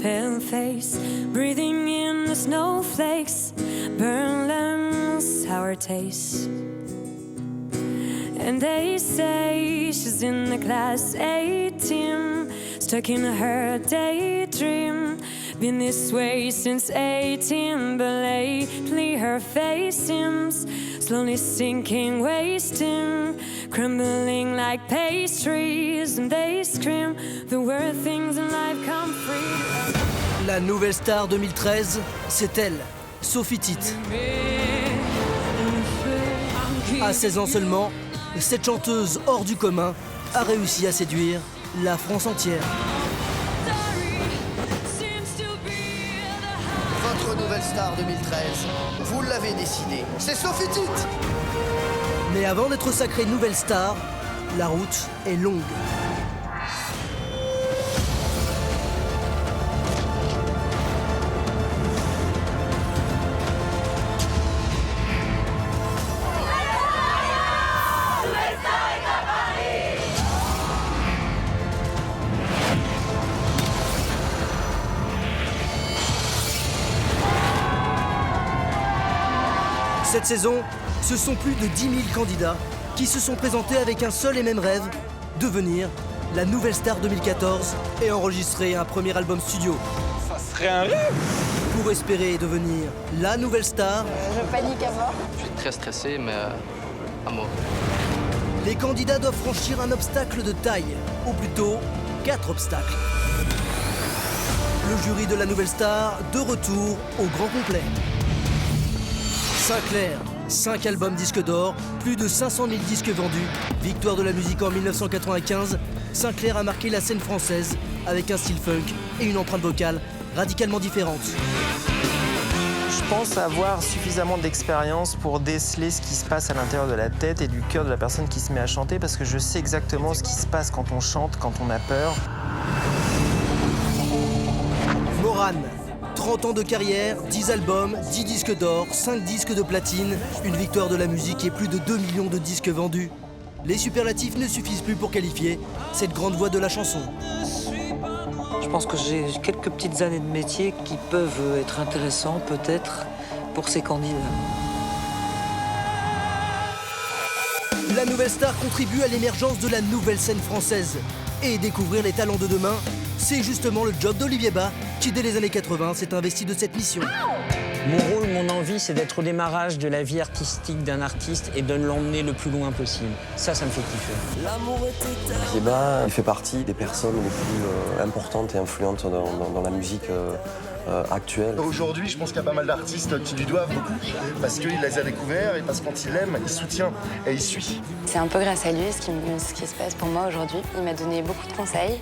pale face, breathing in the snowflakes, burn lungs, sour taste. And they say she's in the class A team, stuck in her daydream. Been this way since 18, but lately her face seems slowly sinking, wasting, crumbling like pastries. And they scream the word things in life come free. La nouvelle star 2013, c'est elle, Sophie Tite. À 16 ans seulement, cette chanteuse hors du commun a réussi à séduire la France entière. Votre nouvelle star 2013, vous l'avez décidé, c'est Sophie Tite. Mais avant d'être sacrée nouvelle star, la route est longue. Cette saison, ce sont plus de 10 000 candidats qui se sont présentés avec un seul et même rêve, devenir la nouvelle star 2014 et enregistrer un premier album studio. Ça serait un rêve! Pour espérer devenir la nouvelle star, Je panique à mort. Je suis très stressé, mais à mort. les candidats doivent franchir un obstacle de taille, ou plutôt 4 obstacles. Le jury de la nouvelle star, de retour au grand complet. Sinclair, 5 albums disques d'or, plus de 500 000 disques vendus, victoire de la musique en 1995, Sinclair a marqué la scène française avec un style funk et une empreinte vocale radicalement différente. Je pense avoir suffisamment d'expérience pour déceler ce qui se passe à l'intérieur de la tête et du cœur de la personne qui se met à chanter, parce que je sais exactement ce qui se passe quand on chante, quand on a peur. Morane, 30 ans de carrière, 10 albums, 10 disques d'or, 5 disques de platine, une victoire de la musique et plus de 2 millions de disques vendus. Les superlatifs ne suffisent plus pour qualifier cette grande voix de la chanson. Je pense que j'ai quelques petites années de métier qui peuvent être intéressants peut-être pour ces candidats. La nouvelle star contribue à l'émergence de la nouvelle scène française. Et découvrir les talents de demain, c'est justement le job d'Olivier Bas, qui dès les années 80 s'est investi de cette mission. Mon rôle, mon envie, c'est d'être au démarrage de la vie artistique d'un artiste et de l'emmener le plus loin possible. Ça me fait kiffer. Olivier Bas, il fait partie des personnes les plus importantes et influentes dans la musique actuelle. Aujourd'hui, je pense qu'il y a pas mal d'artistes qui lui doivent beaucoup, parce qu'il les a découverts et parce que quand il aime, il soutient et il suit. C'est un peu grâce à lui ce qui se passe pour moi aujourd'hui. Il m'a donné beaucoup de conseils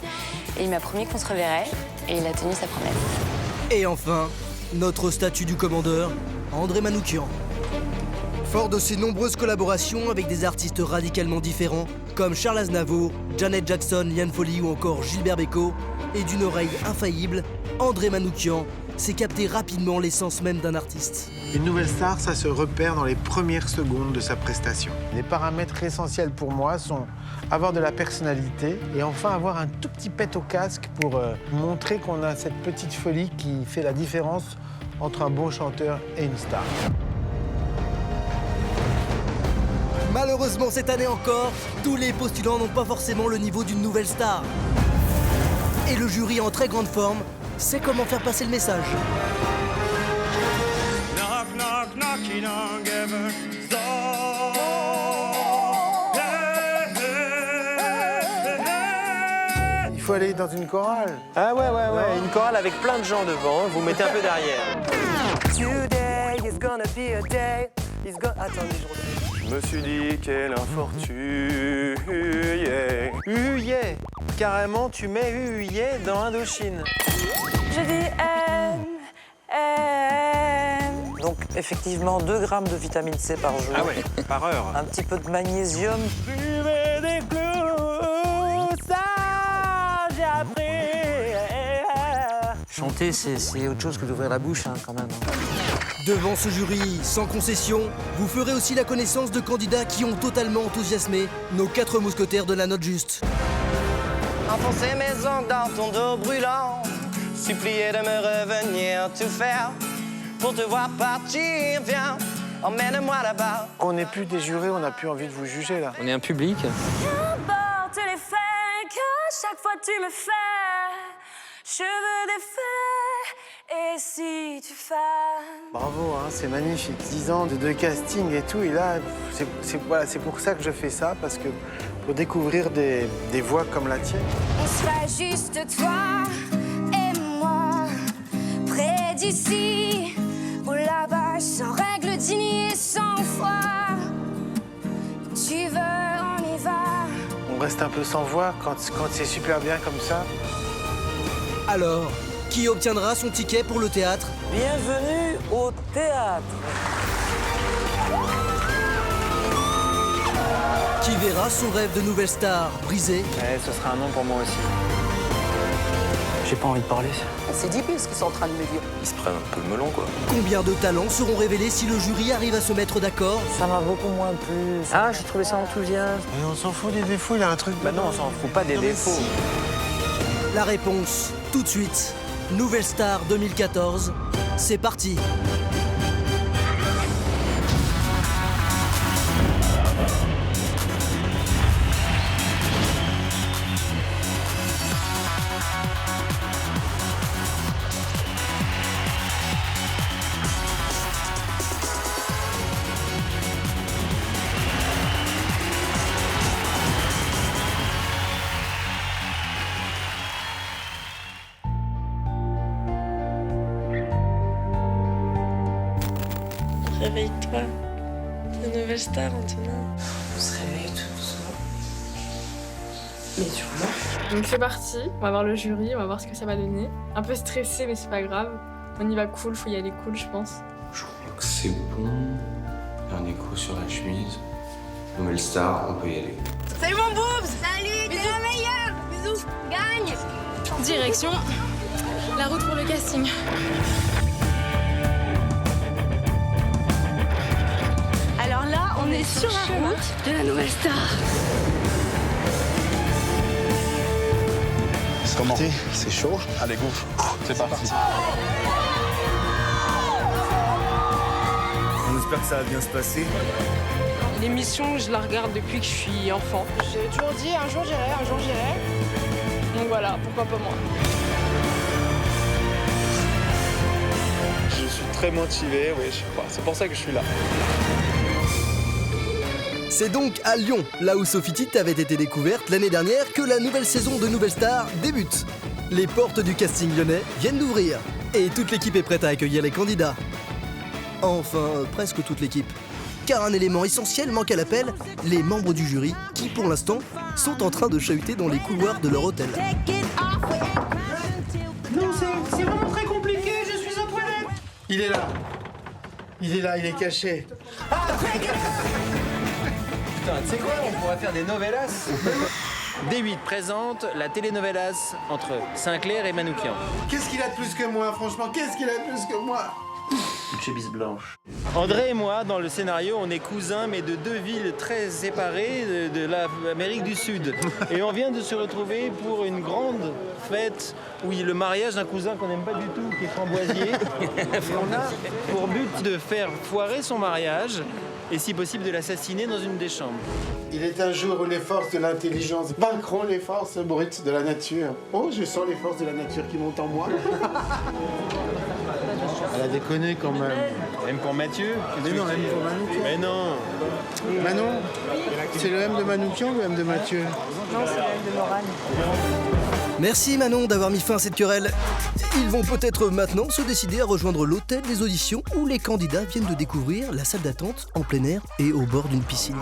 et il m'a promis qu'on se reverrait et il a tenu sa promesse. Et enfin, notre statut du commandeur, André Manoukian. Fort de ses nombreuses collaborations avec des artistes radicalement différents, comme Charles Aznavour, Janet Jackson, Liane Folly ou encore Gilbert Bécaud, et d'une oreille infaillible, André Manoukian sait capter rapidement l'essence même d'un artiste. Une nouvelle star, ça se repère dans les premières secondes de sa prestation. Les paramètres essentiels pour moi sont avoir de la personnalité et enfin avoir un tout petit pet au casque pour montrer qu'on a cette petite folie qui fait la différence entre un bon chanteur et une star. Malheureusement, cette année encore, tous les postulants n'ont pas forcément le niveau d'une nouvelle star. Et le jury en très grande forme sait comment faire passer le message. Knock, knock, knocking on heaven's door. Il faut aller dans une chorale. Ah ouais, une chorale avec plein de gens devant, vous mettez un peu derrière. Today is gonna be a day. Attendez, Je me suis dit quelle infortune. Huye, carrément, tu mets huye dans Indochine. Je dis Donc effectivement 2 grammes de vitamine C par jour. Ah ouais, par heure. Un petit peu de magnésium. Buvez des clous, ça j'ai appris. Chanter, c'est autre chose que d'ouvrir la bouche quand même. Devant ce jury sans concession, vous ferez aussi la connaissance de candidats qui ont totalement enthousiasmé nos 4 mousquetaires de la note juste. Enfoncer mes ongles dans ton dos brûlant. supplié de me revenir, tout faire pour te voir partir. Viens, emmène-moi là-bas. On n'est plus des jurés, on n'a plus envie de vous juger là. On est un public. Qu'importe les faits que chaque fois tu me fais, cheveux défaits, et si tu fais. Bravo, hein, c'est magnifique. 10 ans de casting et tout, et là, voilà, c'est pour ça que je fais ça, parce que pour découvrir des voix comme la tienne. On serait juste toi et moi, près d'ici ou là-bas, sans règle dignes et sans foi. Tu veux, on y va. On reste un peu sans voix quand c'est super bien comme ça. Alors, qui obtiendra son ticket pour le théâtre? Bienvenue au théâtre. Qui verra son rêve de nouvelle star brisé? Ouais, ce sera un nom pour moi aussi. J'ai pas envie de parler. C'est débile ce qu'ils sont en train de me dire. Ils se prennent un peu le melon, quoi. Combien de talents seront révélés si le jury arrive à se mettre d'accord? Ça m'a beaucoup moins plu. Ah, j'ai trouvé ça enthousiaste. Mais on s'en fout des défauts, il a un truc... Bah non, on s'en fout pas des défauts. La réponse, tout de suite. Nouvelle Star 2014, c'est parti. Réveille-toi. La nouvelle star, Antonin. On se réveille tous. Mais sûrement. Donc c'est parti, on va voir le jury, on va voir ce que ça va donner. Un peu stressé, mais c'est pas grave. On y va cool, faut y aller cool, je pense. Je crois que c'est bon. Il y a un écho sur la chemise. Nouvelle star, on peut y aller. Salut mon boobs! Salut, t'es la meilleure! Bisous! Gagne! Direction, la route pour le casting. Alors là, on est sur la route de la nouvelle star. C'est comment? C'est chaud. Allez, go. C'est parti. On espère que ça va bien se passer. L'émission, je la regarde depuis que je suis enfant. J'ai toujours dit un jour j'irai, un jour j'irai. Donc voilà, pourquoi pas moi. Je suis très motivé, oui, je sais pas. C'est pour ça que je suis là. C'est donc à Lyon, là où Sophie Tite avait été découverte l'année dernière, que la nouvelle saison de Nouvelle Star débute. Les portes du casting lyonnais viennent d'ouvrir et toute l'équipe est prête à accueillir les candidats. Enfin, presque toute l'équipe. Car un élément essentiel manque à l'appel, les membres du jury qui, pour l'instant, sont en train de chahuter dans les couloirs de leur hôtel. Non, c'est vraiment très compliqué, je suis aux toilettes. Il est là, il est caché. Putain, tu sais quoi, on pourrait faire des novellas. D8 présente la telenovelas entre Sinclair et Manoukian. Qu'est-ce qu'il a de plus que moi, franchement, qu'est-ce qu'il a de plus que moi? Une chemise blanche. André et moi, dans le scénario, on est cousins, mais de deux villes très séparées de l'Amérique du Sud. Et on vient de se retrouver pour une grande fête, où il y a le mariage d'un cousin qu'on n'aime pas du tout, qui est framboisier. Et on a pour but de faire foirer son mariage, et si possible de l'assassiner dans une des chambres. Il est un jour où les forces de l'intelligence vaincront les forces brutes de la nature. Oh, je sens les forces de la nature qui montent en moi. Elle a déconné quand même. M pour Mathieu? Mais non, M pour Manoukian. Mais non. Manon, c'est le M de Manoukian ou le M de Mathieu? Non, c'est le M de Morane. Merci Manon d'avoir mis fin à cette querelle. Ils vont peut-être maintenant se décider à rejoindre l'hôtel des auditions où les candidats viennent de découvrir la salle d'attente en plein air et au bord d'une piscine.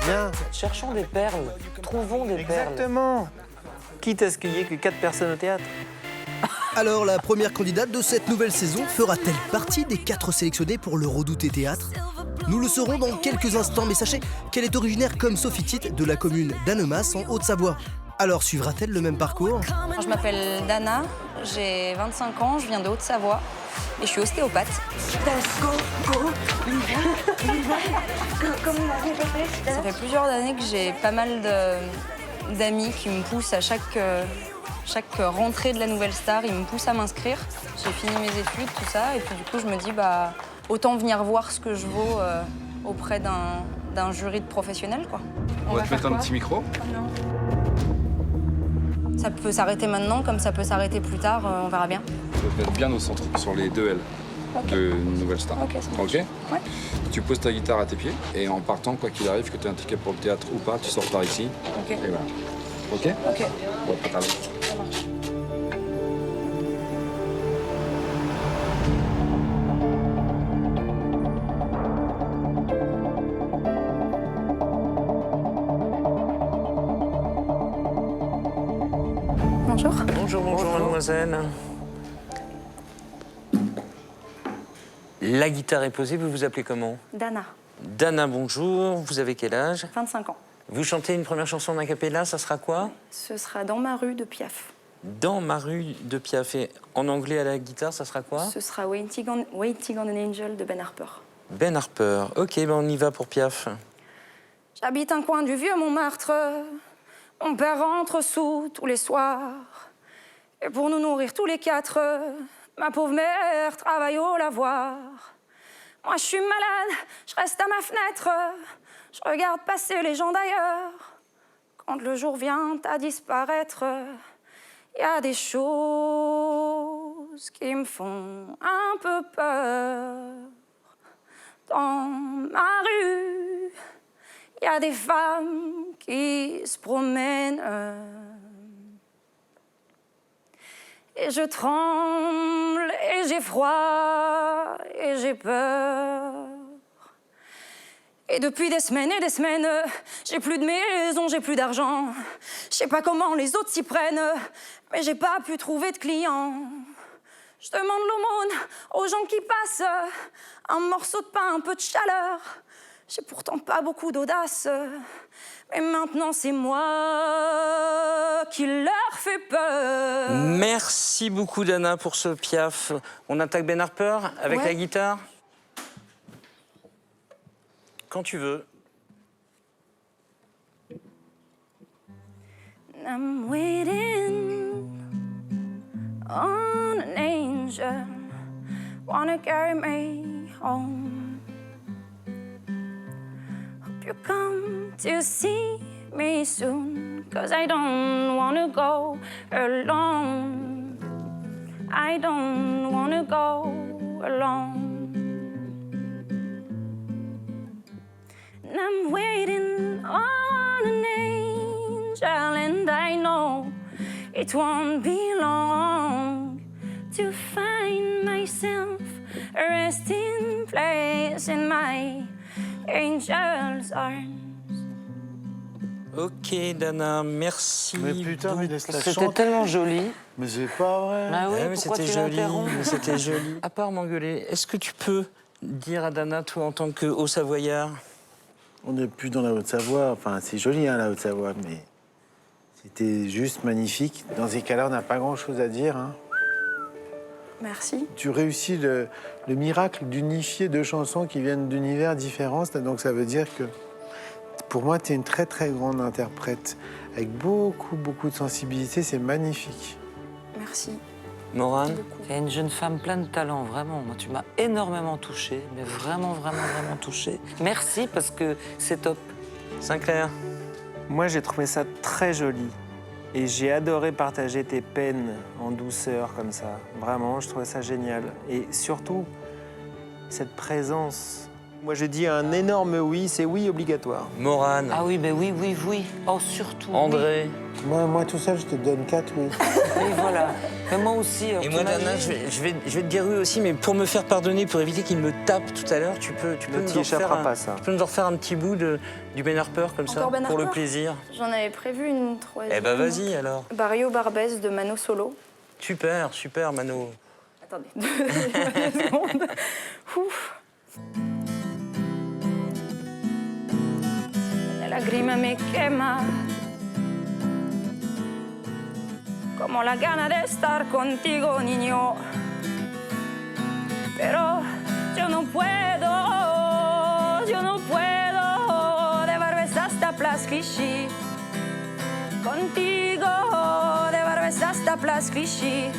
Bien. Cherchons des perles, trouvons des perles. Exactement. Quitte à ce qu'il n'y ait que 4 personnes au théâtre. Alors la première candidate de cette nouvelle saison fera-t-elle partie des 4 sélectionnés pour le redouté théâtre? Nous le saurons dans quelques instants, mais sachez qu'elle est originaire comme Sophie Tite de la commune d'Annemasse en Haute-Savoie. Alors suivra-t-elle le même parcours? Je m'appelle Dana, j'ai 25 ans, je viens de Haute-Savoie et je suis ostéopathe. Ça fait plusieurs années que j'ai pas mal d'amis qui me poussent à chaque rentrée de la Nouvelle Star, ils me poussent à m'inscrire. J'ai fini mes études, tout ça, et puis du coup je me dis bah autant venir voir ce que je vaux auprès d'un jury de professionnels, quoi. On va te mettre un petit micro. Non. Ça peut s'arrêter maintenant, comme ça peut s'arrêter plus tard, on verra bien. Tu vas te mettre bien au centre, sur les 2 L de Nouvelle Star. Ok, ça marche. Ok. Ouais. Tu poses ta guitare à tes pieds et en partant, quoi qu'il arrive, que tu aies un ticket pour le théâtre ou pas, tu sors par ici. Ok. Et voilà. Ok. Ok. On va pas tarder. Ça marche. Bonjour. Bonjour, mademoiselle. La guitare est posée, vous vous appelez comment? Dana, Dana, bonjour. Vous avez quel âge? 25 ans. Vous chantez une première chanson en a cappella, ça sera quoi? Ce sera Dans ma rue de Piaf. Dans ma rue de Piaf. Et en anglais à la guitare, ça sera quoi? Ce sera Waiting on an Angel de Ben Harper. Ben Harper. Ok, ben on y va pour Piaf. J'habite un coin du vieux Montmartre. Mon père rentre sous tous les soirs. Et pour nous nourrir tous les 4, ma pauvre mère travaille au lavoir. Moi, je suis malade, je reste à ma fenêtre. Je regarde passer les gens d'ailleurs. Quand le jour vient à disparaître, il y a des choses qui me font un peu peur. Dans ma rue, il y a des femmes qui se promènent. Et je tremble, et j'ai froid, et j'ai peur. Et depuis des semaines, j'ai plus de maison, j'ai plus d'argent. Je sais pas comment les autres s'y prennent, mais j'ai pas pu trouver de clients. Je demande l'aumône aux gens qui passent, un morceau de pain, un peu de chaleur. J'ai pourtant pas beaucoup d'audace, mais maintenant c'est moi qui leur fais peur. Merci beaucoup, Dana, pour ce Piaf. On attaque Ben Harper avec la guitare? Quand tu veux. I'm waiting on an angel, wanna carry me home. Hope you come to see me soon, 'cause I don't wanna go alone. I don't wanna go alone. And I'm waiting on an angel, and I know it won't be long to find myself a resting place in my angel's arms. Ok, Dana, merci. Mais putain, mais laisse-la C'était chanter. tellement joli. Mais c'est pas vrai. Ah oui, Ah oui, pourquoi c'était tu joli. l'interromps? Mais c'était joli. À part m'engueuler, est-ce que tu peux dire à Dana, toi, en tant que Haut-Savoyard? On n'est plus dans la Haute-Savoie. Enfin, c'est joli, hein, la Haute-Savoie, mais c'était juste magnifique. Dans ces cas-là, on n'a pas grand-chose à dire. Hein. Merci. Tu réussis le miracle d'unifier 2 chansons qui viennent d'univers différents. Donc ça veut dire que, pour moi, tu es une très, très grande interprète. Avec beaucoup, beaucoup de sensibilité. C'est magnifique. Merci. Morane? Tu es une jeune femme pleine de talent, vraiment. Moi, tu m'as énormément touchée, mais vraiment, vraiment, vraiment touchée. Merci, parce que c'est top. Sinclair? Moi, j'ai trouvé ça très joli. Et j'ai adoré partager tes peines en douceur, comme ça. Vraiment, je trouvais ça génial. Et surtout, cette présence. Moi, je dis un énorme oui, c'est oui obligatoire. Morane? Ah oui, mais oui, oui, oui. Oh, surtout. André? Moi, tout seul, je te donne 4 oui. Oui, voilà. Mais moi aussi. Et moi, Dana, je vais te dire oui aussi, mais pour me faire pardonner, pour éviter qu'il me tape tout à l'heure, tu peux Ne nous t'y en échappera faire pas, ça. Tu peux nous en refaire un petit bout du Ben Harper, comme ça, Encore Ben pour le Harper plaisir. J'en avais prévu une 3e. Eh ben, vas-y, alors. Barrio Barbès de Mano Solo. Super, super, Mano. Attendez, 2 secondes. Ouf. La lagrima me quema como la gana de estar contigo, niño. Pero yo no puedo de Barbès hasta Place Clichy. Contigo de Barbès hasta Place Clichy.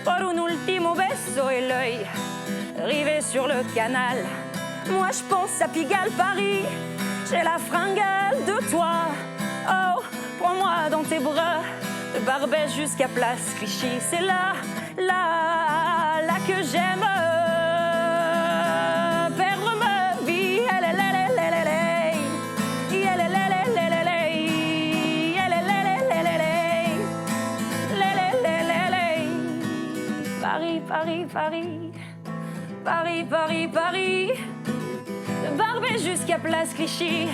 Por un último beso et l'œil rivé sur le canal. Moi je pense à Pigalle, Paris. J'ai la fringale de toi. Oh, prends-moi dans tes bras. De Barbès jusqu'à Place Clichy. C'est là que j'aime perdre ma vie. Paris, Paris, Paris. Paris, Paris, Paris. De Barbès jusqu'à Place Clichy.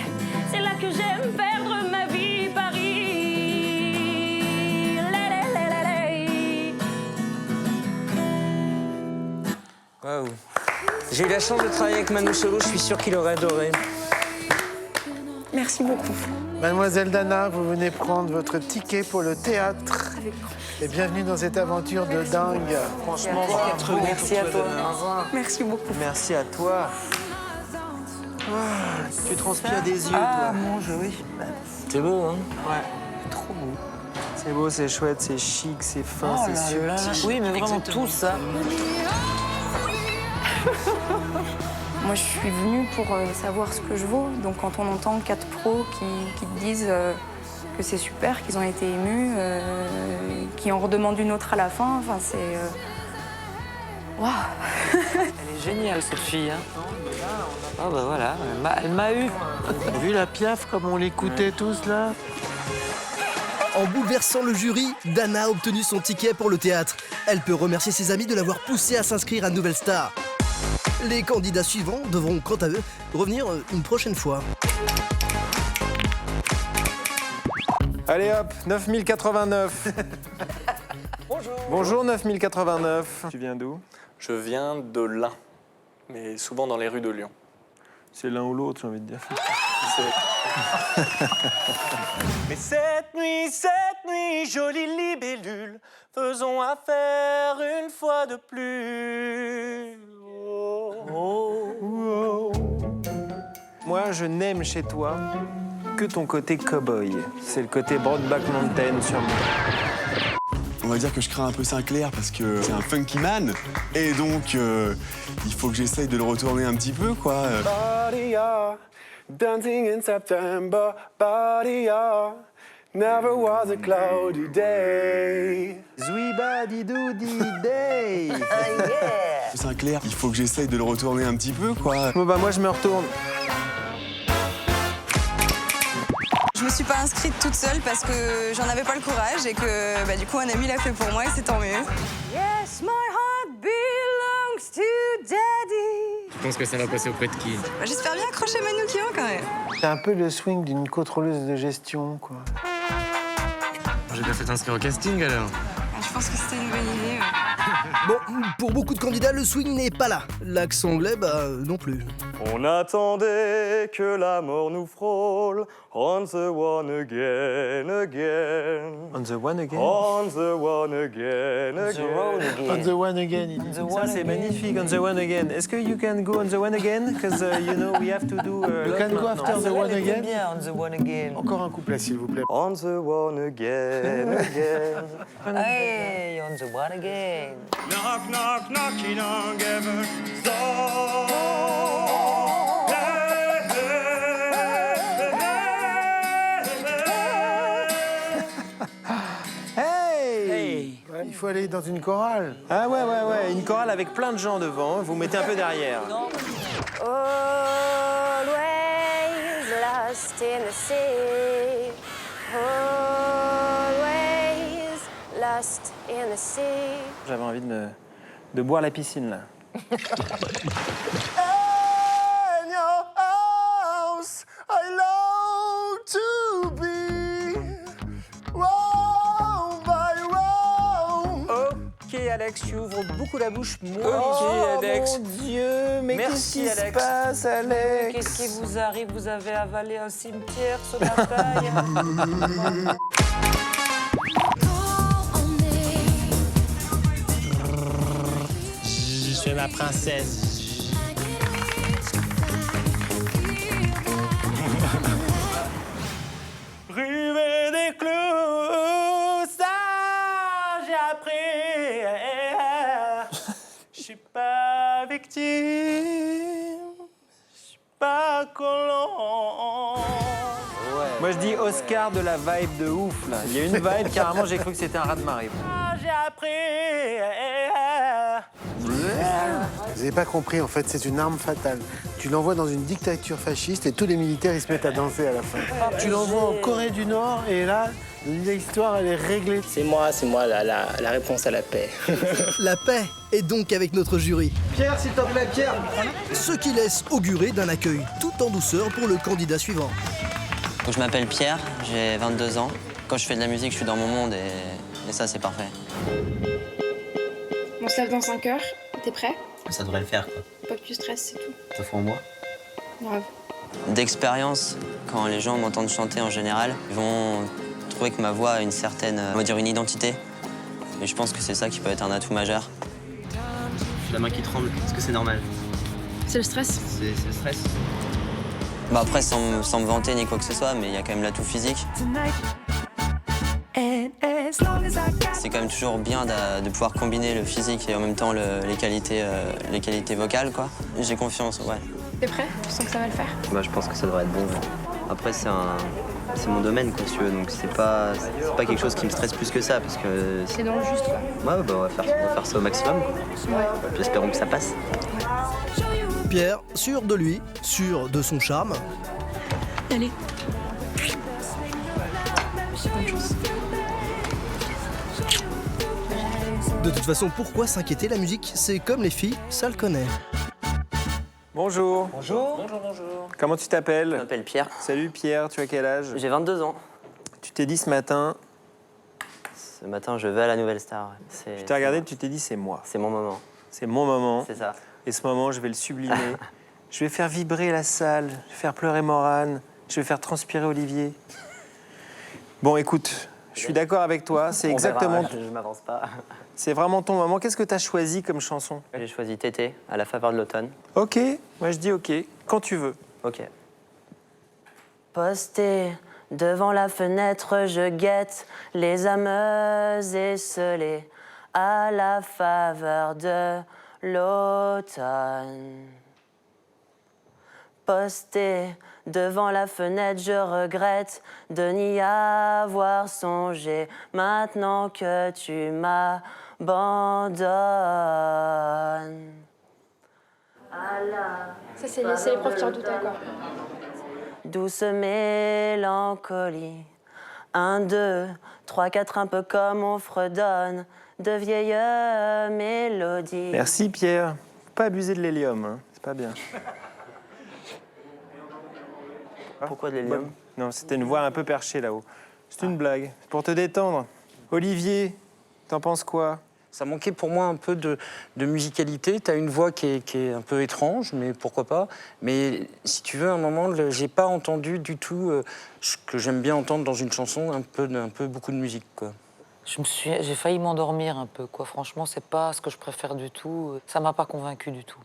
C'est là que j'aime perdre ma vie. Paris. Waouh. J'ai eu la chance de travailler avec Manu Chao, je suis sûr qu'il aurait adoré. Merci beaucoup. Mademoiselle Dana, vous venez prendre votre ticket pour le théâtre. Et bienvenue dans cette aventure de dingue. Franchement, merci à toi. Merci beaucoup. Merci à toi. Tu transpires des yeux, Ah, toi. mon jeu, oui. C'est beau, hein? Ouais. Trop beau. C'est beau, c'est chouette, c'est chic, c'est fin, c'est subtil. Oui, mais vraiment tout ça. Moi, je suis venue pour savoir ce que je vaux. Donc, quand on entend 4 pros qui te disent que c'est super, qu'ils ont été émus, qui en redemandent une autre à la fin, enfin, c'est... Waouh. Elle est géniale, cette fille. Hein. Oh, bah voilà, elle m'a eu. T'as vu la Piaf comme on l'écoutait tous, là? En bouleversant le jury, Dana a obtenu son ticket pour le théâtre. Elle peut remercier ses amis de l'avoir poussée à s'inscrire à Nouvelle Star. Les candidats suivants devront, quant à eux, revenir une prochaine fois. Allez hop, 9089. Bonjour. Bonjour 9089. Tu viens d'où? Je viens de l'Ain, mais souvent dans les rues de Lyon. C'est l'un ou l'autre, j'ai envie de dire. Mais cette nuit, jolie libellule, faisons affaire une fois de plus. Moi, je n'aime chez toi que ton côté cow-boy. C'est le côté Broadback Mountain sur moi. On va dire que je crains un peu Sinclair parce que c'est un funky man. Et donc, il faut que j'essaye de le retourner un petit peu, quoi. Badia, dancing in September, Badia, never was a cloudy day. Zouibadidoudi day. Sinclair, il faut que j'essaye de le retourner un petit peu, quoi. Bon, bah, moi, je me retourne. Je me suis pas inscrite toute seule parce que j'en avais pas le courage et que du coup un ami l'a fait pour moi et c'est tant mieux. Yes, my heart belongs to daddy. Je pense que ça va passer auprès de qui? J'espère bien accrocher Manoukian quand même. C'est un peu le swing d'une contrôleuse de gestion, quoi. J'ai bien fait t'inscrire au casting alors. Je pense que c'était une bonne idée. Bon, pour beaucoup de candidats, le swing n'est pas là. L'accent anglais, non plus. On attendait que la mort nous frôle. On the one again, again. On the one again. On the one again, again. On the one again. Ça, c'est magnifique, on the one again. Est-ce que you can go on the one again? Because, you know, we have to do... You can go after the one again. Bien, on the one again. Encore un couplet, s'il vous plaît. On the one again, again. Hey, on the one again. Knock, knock, knocking on heaven's door. Hey! Il faut aller dans une chorale. Ah ouais, une chorale avec plein de gens devant. Vous mettez un peu derrière. Always lost in the sea. Always lost in the sea. J'avais envie de boire la piscine, là. In your house, I long to be. Round by round. Ok, Alex, tu ouvres beaucoup la bouche. Moi, Ok, Alex. Mon Dieu, mais qu'est-ce Merci, qui se Alex. passe, Alex? Qu'est-ce qui vous arrive? Vous avez avalé un cimetière ce matin? Tu es ma princesse. River des clous, ça j'ai appris. Je suis pas victime, je suis pas colon. Moi, je dis Oscar de la vibe de ouf, là. Il y a une vibe, carrément, j'ai cru que c'était un raz-de-marée. Ça j'ai appris. Vous n'avez pas compris, en fait, c'est une arme fatale. Tu l'envoies dans une dictature fasciste et tous les militaires, ils se mettent à danser à la fin. Tu l'envoies en Corée du Nord et là, l'histoire, elle est réglée. C'est moi la réponse à la paix. La paix est donc avec notre jury. Pierre, s'il te plaît, Pierre. Ce qui laisse augurer d'un accueil tout en douceur pour le candidat suivant. Donc, je m'appelle Pierre, j'ai 22 ans. Quand je fais de la musique, je suis dans mon monde et ça, c'est parfait. On se lève dans 5 heures. T'es prêt? Ça devrait le faire, quoi. Pas que tu stresses, c'est tout. Ça fait en moi. Grave. D'expérience, quand les gens m'entendent chanter en général, ils vont trouver que ma voix a une certaine, on va dire, une identité. Et je pense que c'est ça qui peut être un atout majeur. J'ai la main qui tremble, est-ce que c'est normal? C'est le stress? C'est le stress. Bah après, sans me vanter ni quoi que ce soit, mais il y a quand même l'atout physique. C'est quand même toujours bien de pouvoir combiner le physique et en même temps les qualités vocales, quoi. J'ai confiance, ouais. T'es prêt? Tu sens que ça va le faire? Bah, je pense que ça devrait être bon. Après, c'est mon domaine, quoi, si tu veux, donc c'est pas quelque chose qui me stresse plus que ça, parce que... C'est dans le juste, quoi. Ouais, bah, on va faire ça au maximum, quoi. Ouais. Puis espérons que ça passe. Pierre, sûr de lui, sûr de son charme. Allez. Bonne chance. De toute façon, pourquoi s'inquiéter? La musique, c'est comme les filles, ça le connaît. Bonjour. Bonjour. Bonjour, bonjour. Comment tu t'appelles? Je m'appelle Pierre. Salut Pierre, tu as quel âge? J'ai 22 ans. Tu t'es dit ce matin... Ce matin, je vais à la Nouvelle Star. Je t'ai regardé, tu t'es dit c'est moi. C'est mon moment. C'est mon moment. C'est ça. Et ce moment, je vais le sublimer. Je vais faire vibrer la salle, je vais faire pleurer Morane, je vais faire transpirer Olivier. Bon, écoute, je suis d'accord avec toi, c'est exactement... Verra, je m'avance pas. C'est vraiment ton moment. Qu'est-ce que tu as choisi comme chanson? J'ai choisi Tété, à la faveur de l'automne. Ok, moi je dis ok, quand tu veux. Ok. Posté devant la fenêtre, je guette les âmes esselées à la faveur de l'automne. Posté devant la fenêtre, je regrette de n'y avoir songé. Maintenant que tu m'abandonnes. Ça, c'est les profs qui redoutaient, quoi. Douce mélancolie. 1, 2, 3, 4, un peu comme on fredonne de vieilles mélodies. Merci Pierre. Faut pas abuser de l'hélium, hein. C'est pas bien. Pourquoi de l'hélium? Non, c'était une voix un peu perchée là-haut. C'est une blague, c'est pour te détendre. Olivier, t'en penses quoi? Ça manquait pour moi un peu de musicalité. Tu as une voix qui est un peu étrange, mais pourquoi pas. Mais si tu veux, à un moment, j'ai pas entendu du tout ce que j'aime bien entendre dans une chanson, un peu beaucoup de musique, quoi. J'ai failli m'endormir un peu, quoi. Franchement, c'est pas ce que je préfère du tout. Ça m'a pas convaincu du tout.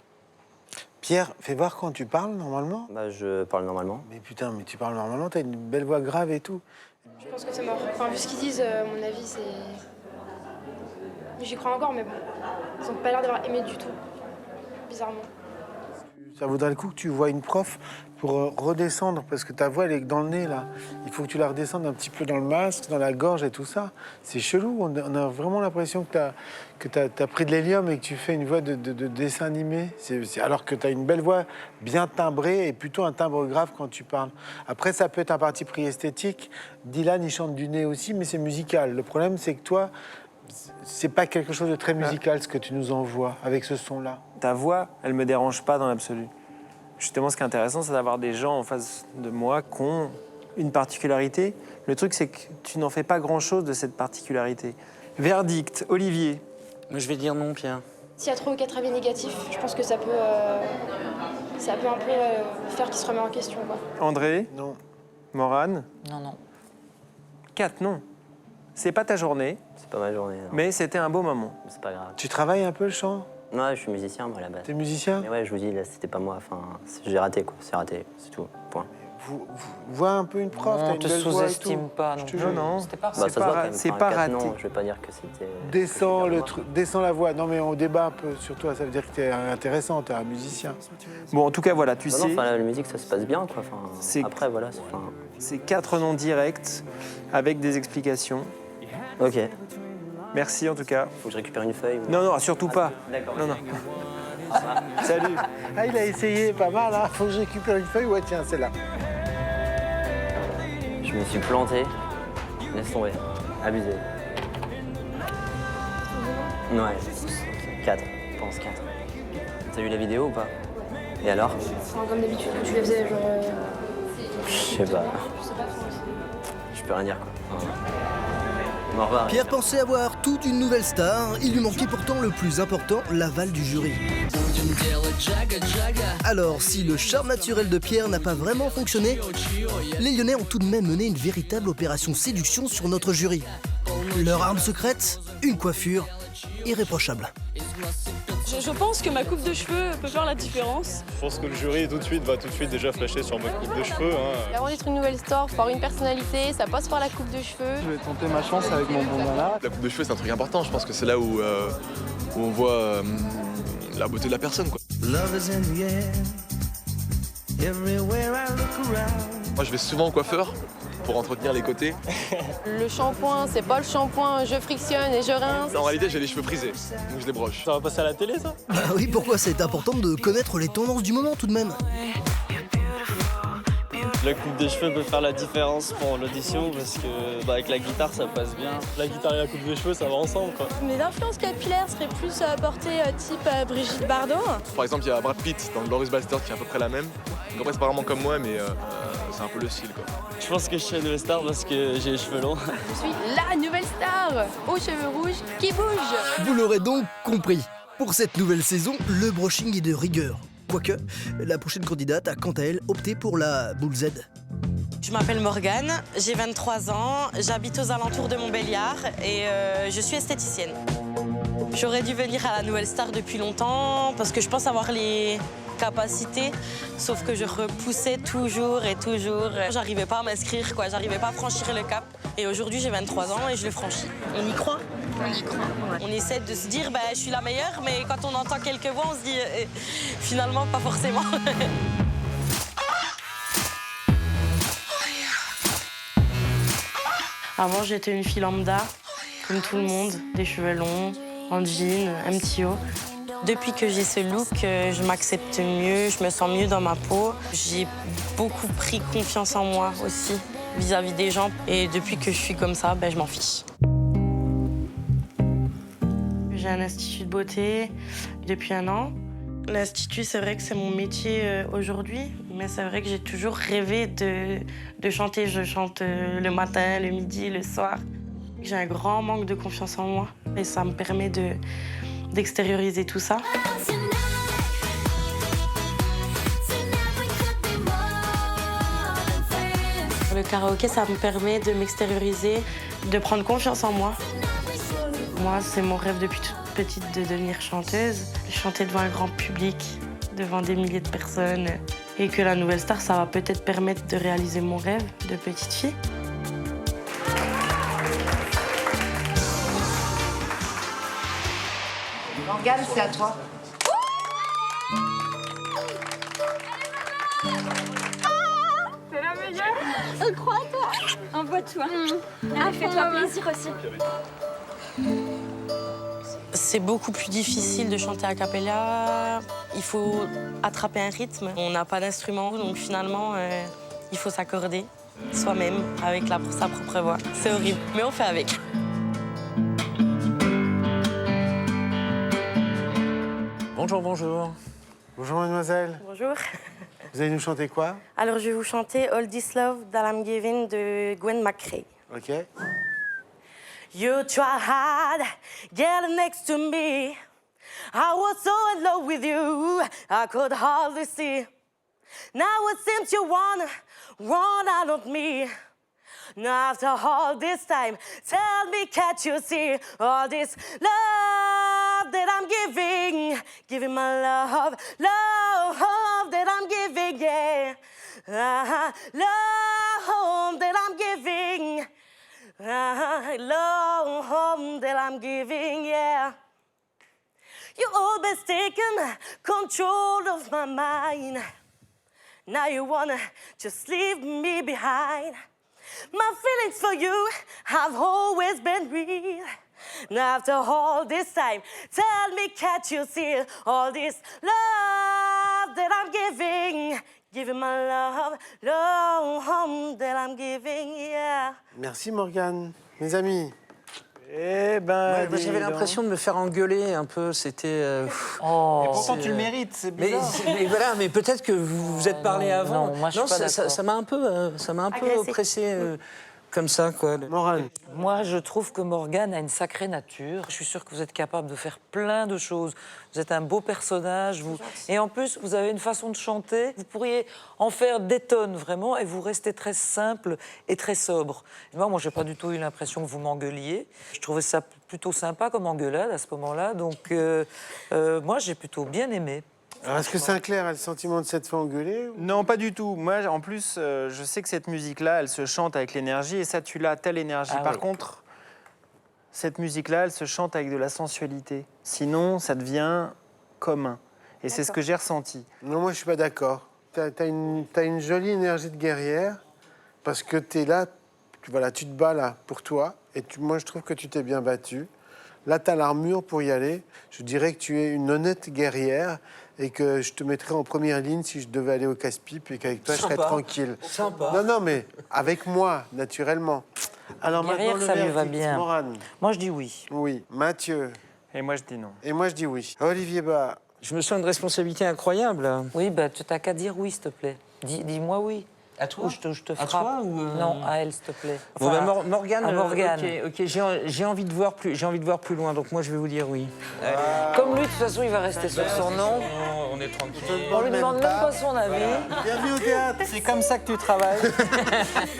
Pierre, fais voir quand tu parles normalement. Bah, je parle normalement. Mais putain, mais tu parles normalement, t'as une belle voix grave et tout. Je pense que c'est mort. Enfin, vu ce qu'ils disent, à mon avis, c'est... J'y crois encore, mais bon. Ils ont pas l'air d'avoir aimé du tout. Bizarrement. Ça vaudrait le coup que tu vois une prof pour redescendre, parce que ta voix, elle est dans le nez, là. Il faut que tu la redescendes un petit peu dans le masque, dans la gorge et tout ça. C'est chelou, on a vraiment l'impression que t'as pris de l'hélium et que tu fais une voix de dessin animé. Alors que t'as une belle voix bien timbrée et plutôt un timbre grave quand tu parles. Après, ça peut être un parti pris esthétique. Dylan, il chante du nez aussi, mais c'est musical. Le problème, c'est que toi, c'est pas quelque chose de très musical, ce que tu nous envoies avec ce son-là. Ta voix, elle me dérange pas dans l'absolu. Justement, ce qui est intéressant, c'est d'avoir des gens en face de moi qui ont une particularité. Le truc, c'est que tu n'en fais pas grand-chose de cette particularité. Verdict, Olivier. Moi, je vais dire non, Pierre. S'il y a 3 ou 4 avis négatifs, je pense que ça peut un peu faire qu'il se remet en question, quoi. André. Non. Morane. Non. 4 non. C'est pas ta journée. C'est pas ma journée, non. Mais c'était un beau moment. C'est pas grave. Tu travailles un peu le chant? Ouais, je suis musicien, moi, à la base. T'es musicien? Mais ouais, je vous dis, là, c'était pas moi. Enfin, j'ai raté, quoi. C'est raté, c'est tout. Point. Vois un peu une prof, t'as une belle voix et tout. pas, Je te jure. Non, C'était pas Bah, ça se voit quand même. c'est Enfin, pas 4 raté. noms, je vais pas dire que c'était... Descends la voix. Non, mais on débat un peu sur toi. Ça veut dire que t'es intéressant, t'es un musicien. Bon, en tout cas, voilà, tu Bah sais. non, enfin, la musique, ça se passe bien, quoi. Enfin, après, voilà. C'est 4 noms directs avec des explications. Ok. Merci en tout cas. Faut que je récupère une feuille. Non, non, surtout pas. D'accord. Non, non. Salut. Ah, il a essayé, pas mal, hein. Faut que je récupère une feuille. Ouais, tiens, c'est là. Je me suis planté. Laisse tomber. Abusé. Ouais. 4. Je pense 4. T'as vu la vidéo ou pas? Et alors? Comme d'habitude, tu les faisais genre... Je sais pas. Je peux rien dire, quoi. Au revoir. Pierre pensait avoir toute une nouvelle star, il lui manquait pourtant le plus important, l'aval du jury. Alors, si le charme naturel de Pierre n'a pas vraiment fonctionné, les Lyonnais ont tout de même mené une véritable opération séduction sur notre jury. Leur arme secrète, une coiffure irréprochable. Je pense que ma coupe de cheveux peut faire la différence. Je pense que le jury va tout de suite déjà flasher sur ma coupe de cheveux. Avant d'être une nouvelle star, faut avoir une personnalité, ça passe par la coupe de cheveux. Je vais tenter ma chance avec mon blondin là. La coupe de cheveux, c'est un truc important. Je pense que c'est là où on voit la beauté de la personne, quoi. Moi, je vais souvent au coiffeur pour entretenir les côtés. Le shampoing, c'est pas le shampoing, je frictionne et je rince. En réalité, j'ai les cheveux frisés, donc je les broche. Ça va passer à la télé, ça? Bah oui, pourquoi c'est important de connaître les tendances du moment tout de même. La coupe de cheveux peut faire la différence pour l'audition parce que avec la guitare ça passe bien. La guitare et la coupe de cheveux ça va ensemble, quoi. Mes influences capillaires seraient plus portées type Brigitte Bardot. Par exemple, il y a Brad Pitt dans Glorious Bastard qui est à peu près la même. Donc après c'est pas vraiment comme moi mais c'est un peu le style, quoi. Je pense que je suis une nouvelle star parce que j'ai les cheveux longs. Je suis la nouvelle star aux cheveux rouges qui bouge. Vous l'aurez donc compris, pour cette nouvelle saison, le brushing est de rigueur. Quoique, la prochaine candidate a quant à elle opté pour la boule Z. Je m'appelle Morgane, j'ai 23 ans, j'habite aux alentours de Montbéliard et je suis esthéticienne. J'aurais dû venir à la Nouvelle Star depuis longtemps parce que je pense avoir les capacités, sauf que je repoussais toujours et toujours. J'arrivais pas à m'inscrire, quoi, j'arrivais pas à franchir le cap. Et aujourd'hui, j'ai 23 ans et je le franchis. On y croit? On y croit. Ouais. On essaie de se dire, je suis la meilleure, mais quand on entend quelques voix, on se dit, finalement, pas forcément. Avant, j'étais une fille lambda, comme tout le monde, des cheveux longs, en jean, un petit haut. Depuis que j'ai ce look, je m'accepte mieux, je me sens mieux dans ma peau. J'ai beaucoup pris confiance en moi aussi, vis-à-vis des gens. Et depuis que je suis comme ça, je m'en fiche. J'ai un institut de beauté depuis 1 an. L'institut, c'est vrai que c'est mon métier aujourd'hui, mais c'est vrai que j'ai toujours rêvé de chanter. Je chante le matin, le midi, le soir. J'ai un grand manque de confiance en moi et ça me permet d'extérioriser tout ça. Le karaoké, ça me permet de m'extérioriser, de prendre confiance en moi. Moi, c'est mon rêve depuis toute petite de devenir chanteuse, de chanter devant un grand public, devant des milliers de personnes. Et que la Nouvelle Star, ça va peut-être permettre de réaliser mon rêve de petite fille. Morgane, c'est à toi. C'est la meilleure. On croit à toi. On voit toi. Fais-toi plaisir aussi. C'est beaucoup plus difficile de chanter a cappella. Il faut attraper un rythme. On n'a pas d'instrument, donc finalement, il faut s'accorder soi-même avec sa propre voix. C'est horrible, mais on fait avec. Bonjour, bonjour. Bonjour, mademoiselle. Bonjour. Vous allez nous chanter quoi? Alors, je vais vous chanter All This Love That I'm Giving de Gwen McCrae. Ok. You try hard, getting next to me. I was so in love with you, I could hardly see. Now it seems you wanna run out of me. Now after all this time, tell me, can't you see all this love that I'm giving my love that I'm giving, yeah. Love that I'm giving, love that I'm giving, yeah. You always taken control of my mind. Now you wanna just leave me behind. My feelings for you have always been real. Now after all this time, tell me, can't you see all this love that I'm giving my love that I'm giving, yeah. Merci Morgane. Mes amis. Eh ben, Ouais, j'avais l'impression de me faire engueuler un peu, c'était... Et pourtant, tu le mérites, c'est bizarre. Mais voilà, mais peut-être que vous vous êtes parlé avant. Non, moi, je suis pas d'accord. Ça m'a un peu, oppressé comme ça, quoi. Morane. Moi, je trouve que Morgane a une sacrée nature. Je suis sûre que vous êtes capable de faire plein de choses. Vous êtes un beau personnage. Et en plus, vous avez une façon de chanter. Vous pourriez en faire des tonnes, vraiment, et vous restez très simple et très sobre. Et moi, j'ai pas du tout eu l'impression que vous m'engueuliez. Je trouvais ça plutôt sympa comme engueulade à ce moment-là. Donc, moi, j'ai plutôt bien aimé. Alors, est-ce que Sinclair a le sentiment de s'être fait engueuler? Non, pas du tout. Moi, en plus, je sais que cette musique-là, elle se chante avec l'énergie, et ça, tu l'as, telle énergie. Par contre, cette musique-là, elle se chante avec de la sensualité. Sinon, ça devient commun. Et c'est ce que j'ai ressenti. Non, moi, je suis pas d'accord. T'as une jolie énergie de guerrière, parce que t'es là, tu te bats là pour toi, et moi, je trouve que tu t'es bien battu. Là, t'as l'armure pour y aller. Je dirais que tu es une honnête guerrière, et que je te mettrais en première ligne si je devais aller au casse-pipe et qu'avec toi, je serais tranquille. Sympa. Non, mais avec moi, naturellement. Alors Guerrière, maintenant, ça le lui va verdict, bien. Morane. Moi, je dis oui. Oui. Mathieu. Et moi, je dis non. Et moi, je dis oui. Olivier Bas. Je me sens une responsabilité incroyable. Oui, bah, tu n'as qu'à dire oui, s'il te plaît. Dis-moi oui. À toi? Ou je te frappe. À toi ou Non, à elle, s'il te plaît. Bon, ben, Morgane, à Morgane. ok, j'ai envie de voir plus loin, donc moi je vais vous dire oui. Comme lui, de toute façon, il va rester sur son nom. On est tranquille. On lui demande même pas son avis. Bienvenue au théâtre. C'est comme ça que tu travailles.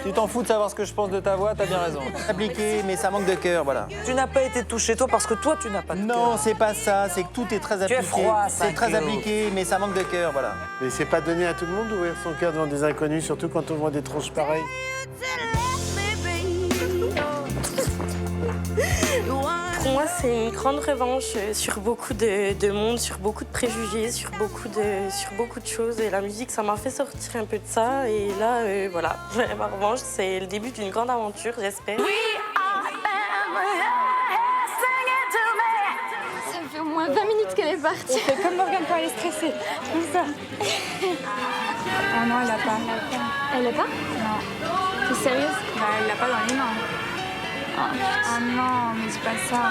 Tu t'en fous de savoir ce que je pense de ta voix, t'as bien raison. Appliqué, mais ça manque de cœur, voilà. Tu n'as pas été touché, toi, parce que toi, tu n'as pas de cœur. Non, c'est pas ça, c'est que tout est très appliqué. Tu es froid, c'est très appliqué, mais ça manque de cœur, voilà. Mais c'est pas donné à tout le monde d'ouvrir son cœur devant des inconnus, surtout quand on voit des tronches pareilles. Pour moi, c'est une grande revanche sur beaucoup de monde, sur beaucoup de préjugés, sur beaucoup de choses. Et la musique, ça m'a fait sortir un peu de ça. Et là, voilà, ma revanche, c'est le début d'une grande aventure, j'espère. Ça fait au moins 20 minutes qu'elle est partie. On fait comme Morgane quand elle est stressée. Comme ça. Oh non, elle l'a pas. Elle est pas? Non. T'es sérieuse? Bah, elle l'a pas dans les mains. Oh non, mais c'est pas ça.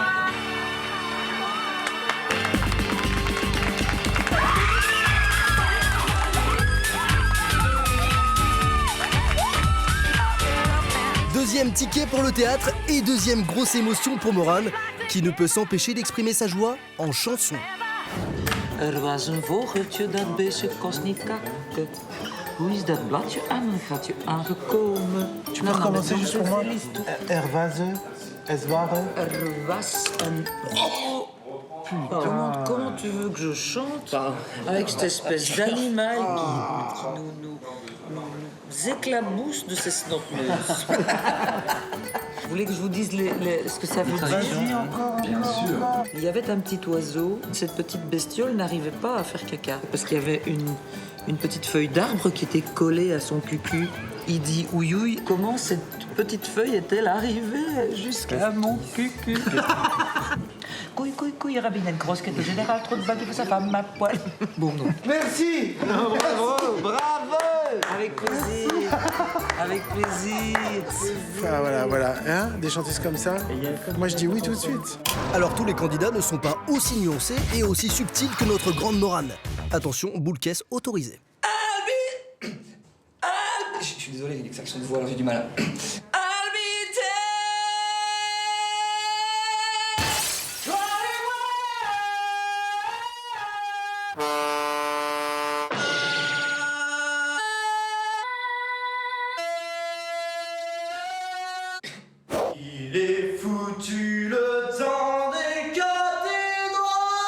Deuxième ticket pour le théâtre et deuxième grosse émotion pour Morane, qui ne peut s'empêcher d'exprimer sa joie en chanson. Was een vogeltje dat beestje kost niet kakken. Hoe is dat bladje aan mijn gatje aangekomen? Tu peux recommencer juste pour moi? Was een... Oh putain. Comment tu veux que je chante avec cette espèce d'animal qui nous éclabousse de ses snot-noses? Vous voulez que je vous dise ce que ça veut dire? Vas-y encore. Bien sûr. Il y avait un petit oiseau. Cette petite bestiole n'arrivait pas à faire caca parce qu'il y avait une petite feuille d'arbre qui était collée à son cucu. Il dit ouïouille, comment cette petite feuille est-elle arrivée jusqu'à mon cucu? Couille, rabinette grosse, quête générale, trop de bagues pour sa femme, ma poêle. Bon, non. Merci. Bravo. Avec plaisir. Avec plaisir. Voilà. Hein, des chanteuses comme ça. Moi, je dis oui tout de suite. Alors tous les candidats ne sont pas aussi nuancés et aussi subtils que notre grande Morane. Attention, boule caisse autorisée. Je suis désolé, il y a une extraction de voix, alors j'ai du mal. Il est foutu le temps des cathédrales.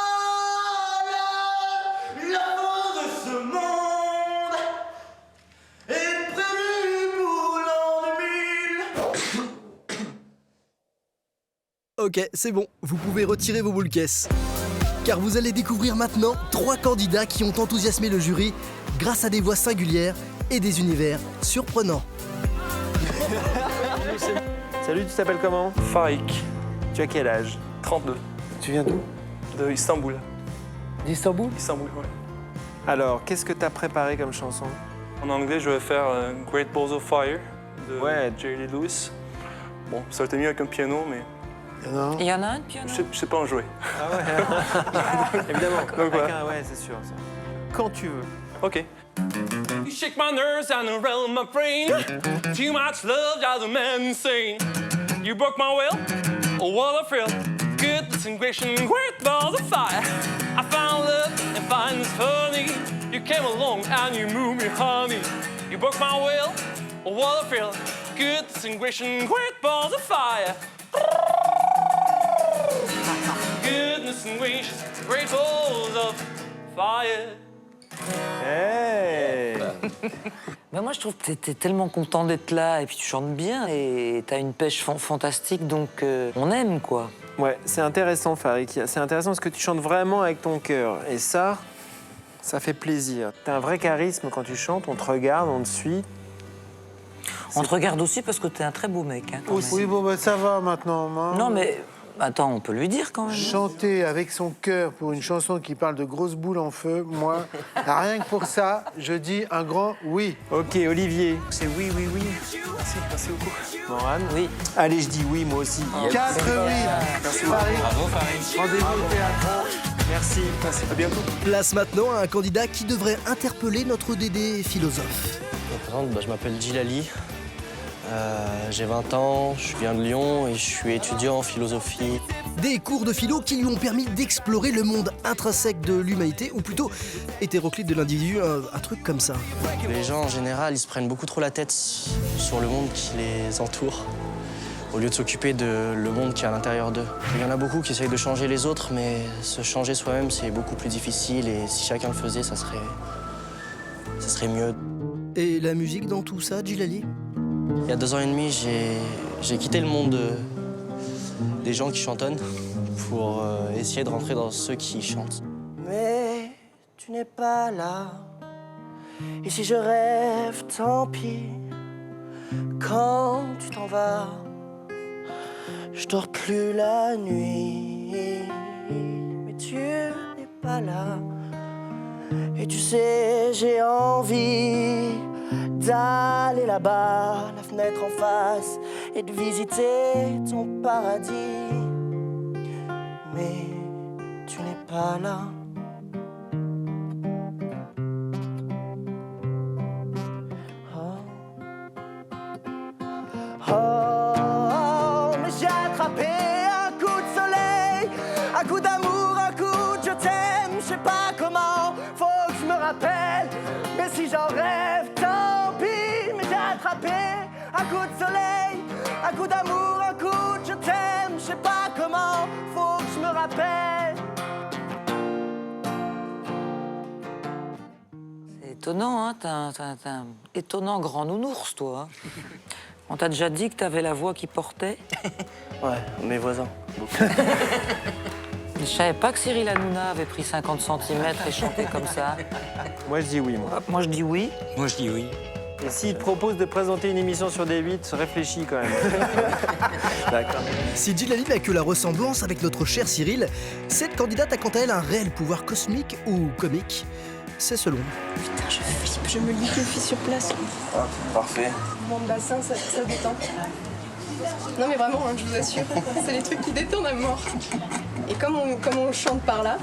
Ok, c'est bon, vous pouvez retirer vos boules caisses. Car vous allez découvrir maintenant 3 candidats qui ont enthousiasmé le jury grâce à des voix singulières et des univers surprenants. Salut, tu t'appelles comment? Faik, Tu as quel âge? 32, Tu viens d'où? de Istanbul. D'Istanbul? Istanbul, ouais. Alors, qu'est-ce que t'as préparé comme chanson? En anglais, je vais faire Great Balls of Fire de Jerry Lee Lewis. Bon, ça aurait été mieux avec un piano, mais... Il y en a un de piano? Je sais pas en jouer. Ah ouais. Évidemment. Donc, ouais. Ouais, c'est sûr. Ça. Quand tu veux. Ok. You shake my nerves and around my brain. Too much love drives a man insane. You broke my will, oh what a thrill. Good distinguishing, great balls of fire. I found love and find this funny. You came along and you moved me, honey. You broke my will, oh what a thrill. Good distinguishing, great balls of fire. Good distinguishing, great balls of fire. Hey. Ben moi, je trouve que t'es tellement content d'être là et puis tu chantes bien et t'as une pêche fantastique, donc on aime, quoi. Ouais, c'est intéressant, Farik. C'est intéressant parce que tu chantes vraiment avec ton cœur. Et ça fait plaisir. T'as un vrai charisme quand tu chantes, on te regarde, on te suit. On te regarde aussi parce que t'es un très beau mec. Hein, quand même. Oui, bon, bah, ça va maintenant. Non, mais attends, on peut lui dire quand même. Chanter avec son cœur pour une chanson qui parle de grosses boules en feu, moi, rien que pour ça, je dis un grand oui. Ok, Olivier. C'est oui, oui, oui. Merci beaucoup. Morane? Oui. Allez, je dis oui, moi aussi. 4 oui. Merci, Farik. Bravo, Farik. Rendez-vous au théâtre. Merci. À bientôt. Place maintenant à un candidat qui devrait interpeller notre Dédé philosophe. Je me présente, je m'appelle Djilali. J'ai 20 ans, je viens de Lyon et je suis étudiant en philosophie. Des cours de philo qui lui ont permis d'explorer le monde intrinsèque de l'humanité, ou plutôt hétéroclite de l'individu, un truc comme ça. Les gens en général, ils se prennent beaucoup trop la tête sur le monde qui les entoure, au lieu de s'occuper de le monde qui est à l'intérieur d'eux. Il y en a beaucoup qui essayent de changer les autres, mais se changer soi-même, c'est beaucoup plus difficile et si chacun le faisait, ça serait mieux. Et la musique dans tout ça, Djilali? Il y a 2 ans et demi, j'ai quitté le monde des gens qui chantonnent pour essayer de rentrer dans ceux qui chantent. Mais tu n'es pas là, et si je rêve, tant pis. Quand tu t'en vas, je dors plus la nuit. Mais tu n'es pas là, et tu sais, j'ai envie d'aller là-bas, la fenêtre en face, et de visiter ton paradis. Mais tu n'es pas là. Oh, mais j'ai attrapé un coup de soleil, un coup d'amour, un coup de je t'aime, je sais pas comment, faut que je me rappelle, mais si j'en rêve, tant pis, mais j'ai attrapé un coup de soleil, un coup d'amour, un coup de je t'aime, je sais pas comment, faut que je me rappelle. C'est étonnant, hein, t'as un étonnant grand nounours, toi. Hein. On t'a déjà dit que t'avais la voix qui portait? Ouais, mes voisins. Je savais pas que Cyril Hanouna avait pris 50 cm et chantait comme ça. Moi, je dis oui, moi. Moi, je dis oui. Moi, je dis oui. Et s'il te propose de présenter une émission sur David, réfléchis quand même. D'accord. Si Djilali n'a que la ressemblance avec notre cher Cyril, cette candidate a quant à elle un réel pouvoir cosmique ou comique. C'est selon. Putain, je flippe, je me liquéfie sur place. Ah, parfait. Mon bassin, ça détend. Non mais vraiment, hein, je vous assure, c'est les trucs qui détendent à mort. Et comme on chante par là...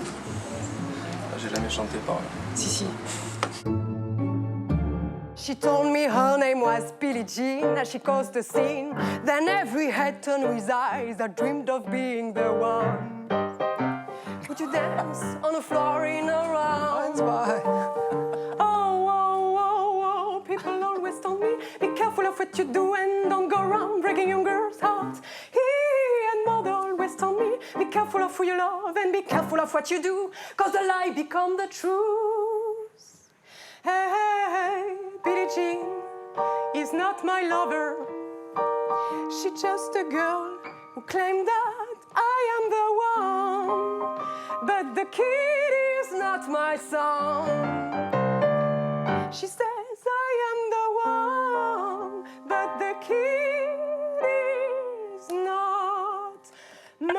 J'ai jamais chanté par là. Si. She told me her name was Billie Jean as she caused the scene. Then every head turned with eyes that dreamed of being the one. Would you dance on the floor in a round? Oh, people always told me, be careful of what you do and don't go around breaking young girls' hearts. And mother always told me, be careful of who you love and be careful of what you do, cause the lie become the truth. Hey, Billie Jean is not my lover. She's just a girl who claimed that but the kid is not my son. She says I am the one, but the kid is not mine.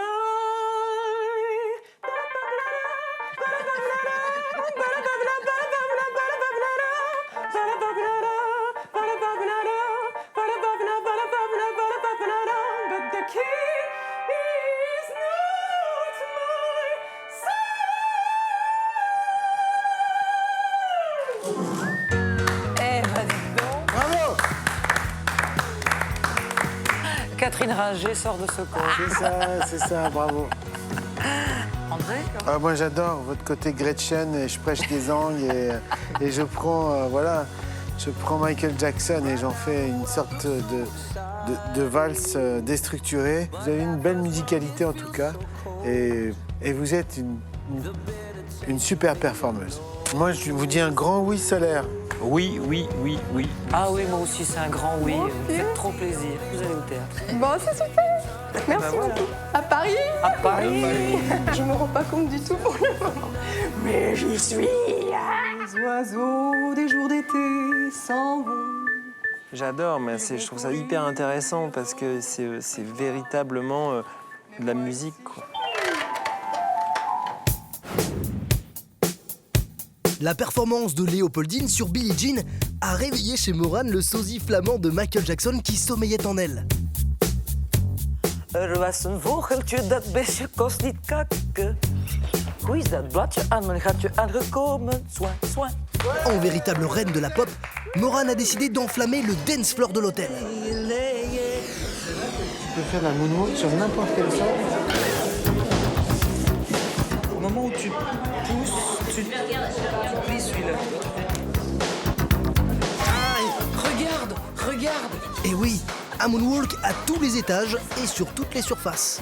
But the kid is not my Eh ben dis donc. Bravo! Catherine Ringer sort de ce corps. C'est ça, bravo. André Moi j'adore votre côté Gretchen et je prêche des angles et je prends je prends Michael Jackson et j'en fais une sorte de valse déstructurée. Vous avez une belle musicalité en tout cas et vous êtes une super performeuse. Moi je vous dis un grand oui Solaire. Oui, oui, oui, oui. Ah oui, moi aussi, c'est un grand oui. Vous me faites trop plaisir. Vous allez au théâtre. Bon, c'est super. Merci beaucoup. À Paris. À Paris. Je me rends pas compte du tout pour le moment. Mais j'y suis. Les oiseaux des jours d'été s'en vont. J'adore, mais je trouve ça hyper intéressant parce que c'est véritablement de la musique, quoi. La performance de Léopoldine sur Billie Jean a réveillé chez Morane le sosie flamand de Michael Jackson qui sommeillait en elle. Was een vogeltje, dat beestje kost niet kakken. Hoe is dat bladje aan mijn gatje aangekomen? Soin, soin. En véritable reine de la pop, Morane a décidé d'enflammer le dance floor de l'hôtel. Tu peux faire la moonwalk sur n'importe quel son. Au moment où tu pousses, tu plies celui-là. Regarde, regarde. Et oui, un moonwalk à tous les étages et sur toutes les surfaces.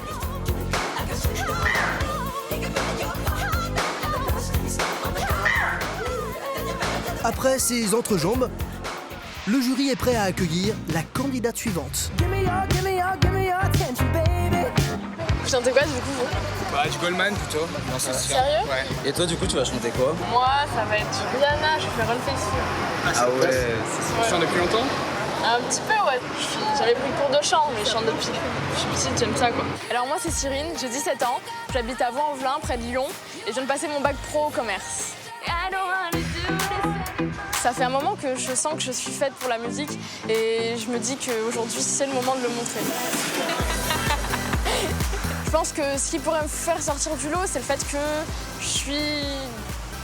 Après ces entrejambes, le jury est prêt à accueillir la candidate suivante. Vous chantez quoi du coup vous? Bah du Goldman plutôt. Non, c'est Sérieux? Ouais. Et toi, du coup, tu vas chanter quoi? Moi, ça va être du Rihanna, je vais faire Run Faithful. Ah ouais, c'est chante depuis longtemps? Un petit peu, ouais. J'avais pris cours de chant, mais je chante depuis que je suis petite, j'aime ça quoi. Alors moi, c'est Cyrine, j'ai 17 ans, j'habite à Vaux-en-Velin, près de Lyon, et je viens de passer mon bac pro au commerce. Ça fait un moment que je sens que je suis faite pour la musique, et je me dis qu'aujourd'hui, c'est le moment de le montrer. Je pense que ce qui pourrait me faire sortir du lot, c'est le fait que je suis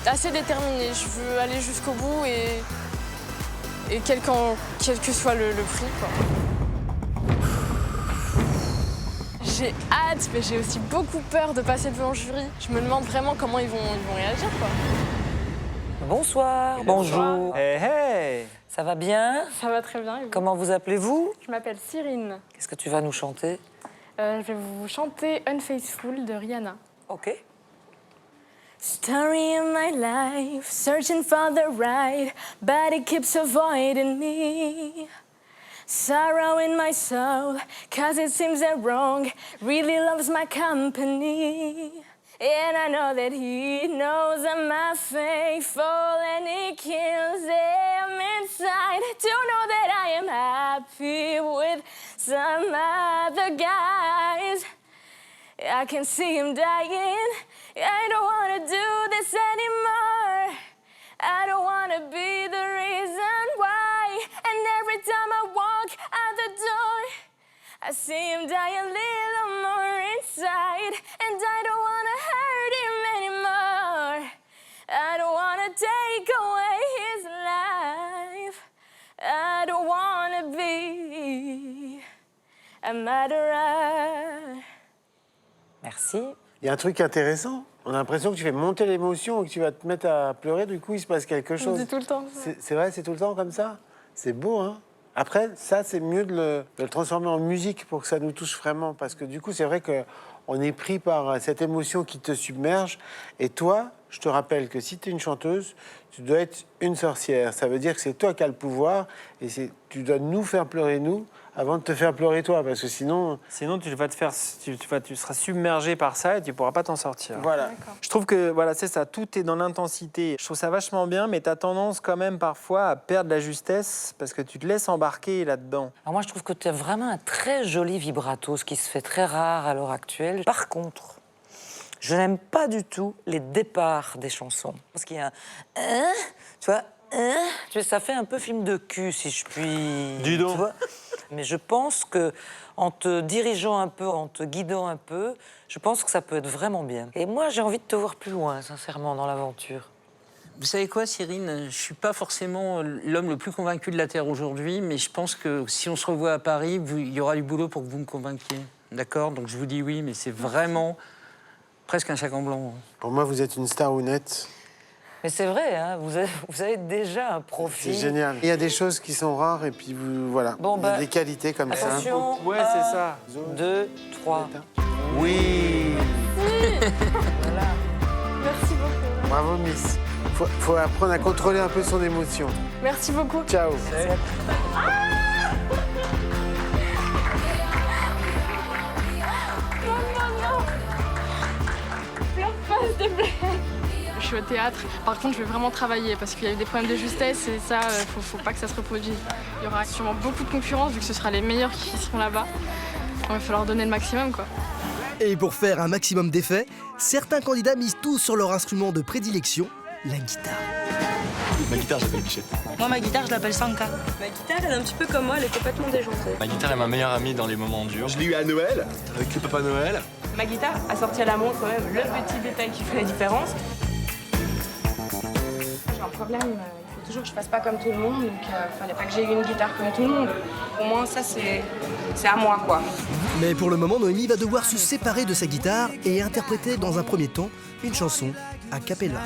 assez déterminée. Je veux aller jusqu'au bout et quel que soit le prix, quoi. J'ai hâte, mais j'ai aussi beaucoup peur de passer devant le jury. Je me demande vraiment comment ils vont réagir, quoi. Bonsoir. Bonjour. Hey, hey. Ça va bien? Ça va très bien. Et vous? Comment vous appelez-vous? Je m'appelle Cyrine. Qu'est-ce que tu vas nous chanter? Je vais vous chanter Unfaithful de Rihanna. Ok. Story of my life, searching for the right, but it keeps avoiding me. Sorrow in my soul, cause it seems that wrong really loves my company. And I know that he knows I'm not faithful, and it kills him inside to know that I am happy with some other guys. I can see him dying. I don't wanna do this anymore. I don't wanna be the reason why. And every time I walk out the door, I see him die a little more inside. And I don't wanna hurt him anymore. I don't wanna take away his life. I don't wanna be a murderer. Merci. Il y a un truc intéressant. On a l'impression que tu fais monter l'émotion et que tu vas te mettre à pleurer. Du coup, il se passe quelque chose. On dit tout le temps. C'est vrai, c'est tout le temps comme ça. C'est beau, hein. Après, ça, c'est mieux de le transformer en musique pour que ça nous touche vraiment. Parce que du coup, c'est vrai qu'on est pris par cette émotion qui te submerge. Et toi, je te rappelle que si tu es une chanteuse, tu dois être une sorcière. Ça veut dire que c'est toi qui as le pouvoir et tu dois nous faire pleurer, nous, avant de te faire pleurer toi, parce que sinon... Sinon, tu seras submergé par ça et tu ne pourras pas t'en sortir. Voilà. Je trouve que, voilà, c'est ça, tout est dans l'intensité. Je trouve ça vachement bien, mais tu as tendance quand même parfois à perdre la justesse parce que tu te laisses embarquer là-dedans. Alors moi, je trouve que tu as vraiment un très joli vibrato, ce qui se fait très rare à l'heure actuelle. Par contre, je n'aime pas du tout les départs des chansons. Parce qu'il y a un... tu vois, ça fait un peu film de cul, si je puis... Dis donc. Tu vois. Mais je pense que en te dirigeant un peu, en te guidant un peu, je pense que ça peut être vraiment bien. Et moi, j'ai envie de te voir plus loin, sincèrement, dans l'aventure. Vous savez quoi, Cyrine? Je ne suis pas forcément l'homme le plus convaincu de la Terre aujourd'hui, mais je pense que si on se revoit à Paris, il y aura du boulot pour que vous me convainquiez. D'accord? Donc je vous dis oui, mais c'est vraiment presque un chèque en blanc. Pour moi, vous êtes une star honnête. Mais c'est vrai, hein, vous avez déjà un profil. C'est génial. Il y a des choses qui sont rares et puis vous, voilà, Bon, vous avez des qualités comme ça. Attention, Ouais, c'est ça. 2, 3. Oui. Voilà. Merci beaucoup. Bravo, Miss. Faut apprendre à contrôler un peu son émotion. Merci beaucoup. Ciao. S'il te plaît. Je suis au théâtre. Par contre, je vais vraiment travailler parce qu'il y a eu des problèmes de justesse et ça, faut pas que ça se reproduise. Il y aura sûrement beaucoup de concurrence vu que ce sera les meilleurs qui seront là-bas. Il va falloir donner le maximum, quoi. Et pour faire un maximum d'effet, certains candidats misent tout sur leur instrument de prédilection, la guitare. Ma guitare, j'appelle Bichette. Moi, ma guitare, je l'appelle Sanka. Ma guitare, elle est un petit peu comme moi, elle est complètement déjantée. Ma guitare est ma meilleure amie dans les moments durs. Je l'ai eu à Noël, avec le Papa Noël. Ma guitare a sorti à la montre quand même le petit détail qui fait la différence. J'ai un problème, il faut toujours que je fasse pas comme tout le monde, donc fallait pas que j'aie une guitare comme tout le monde. Au moins ça c'est à moi quoi. Mais pour le moment, Noémie va devoir se séparer de sa guitare et interpréter dans un premier temps une chanson a cappella.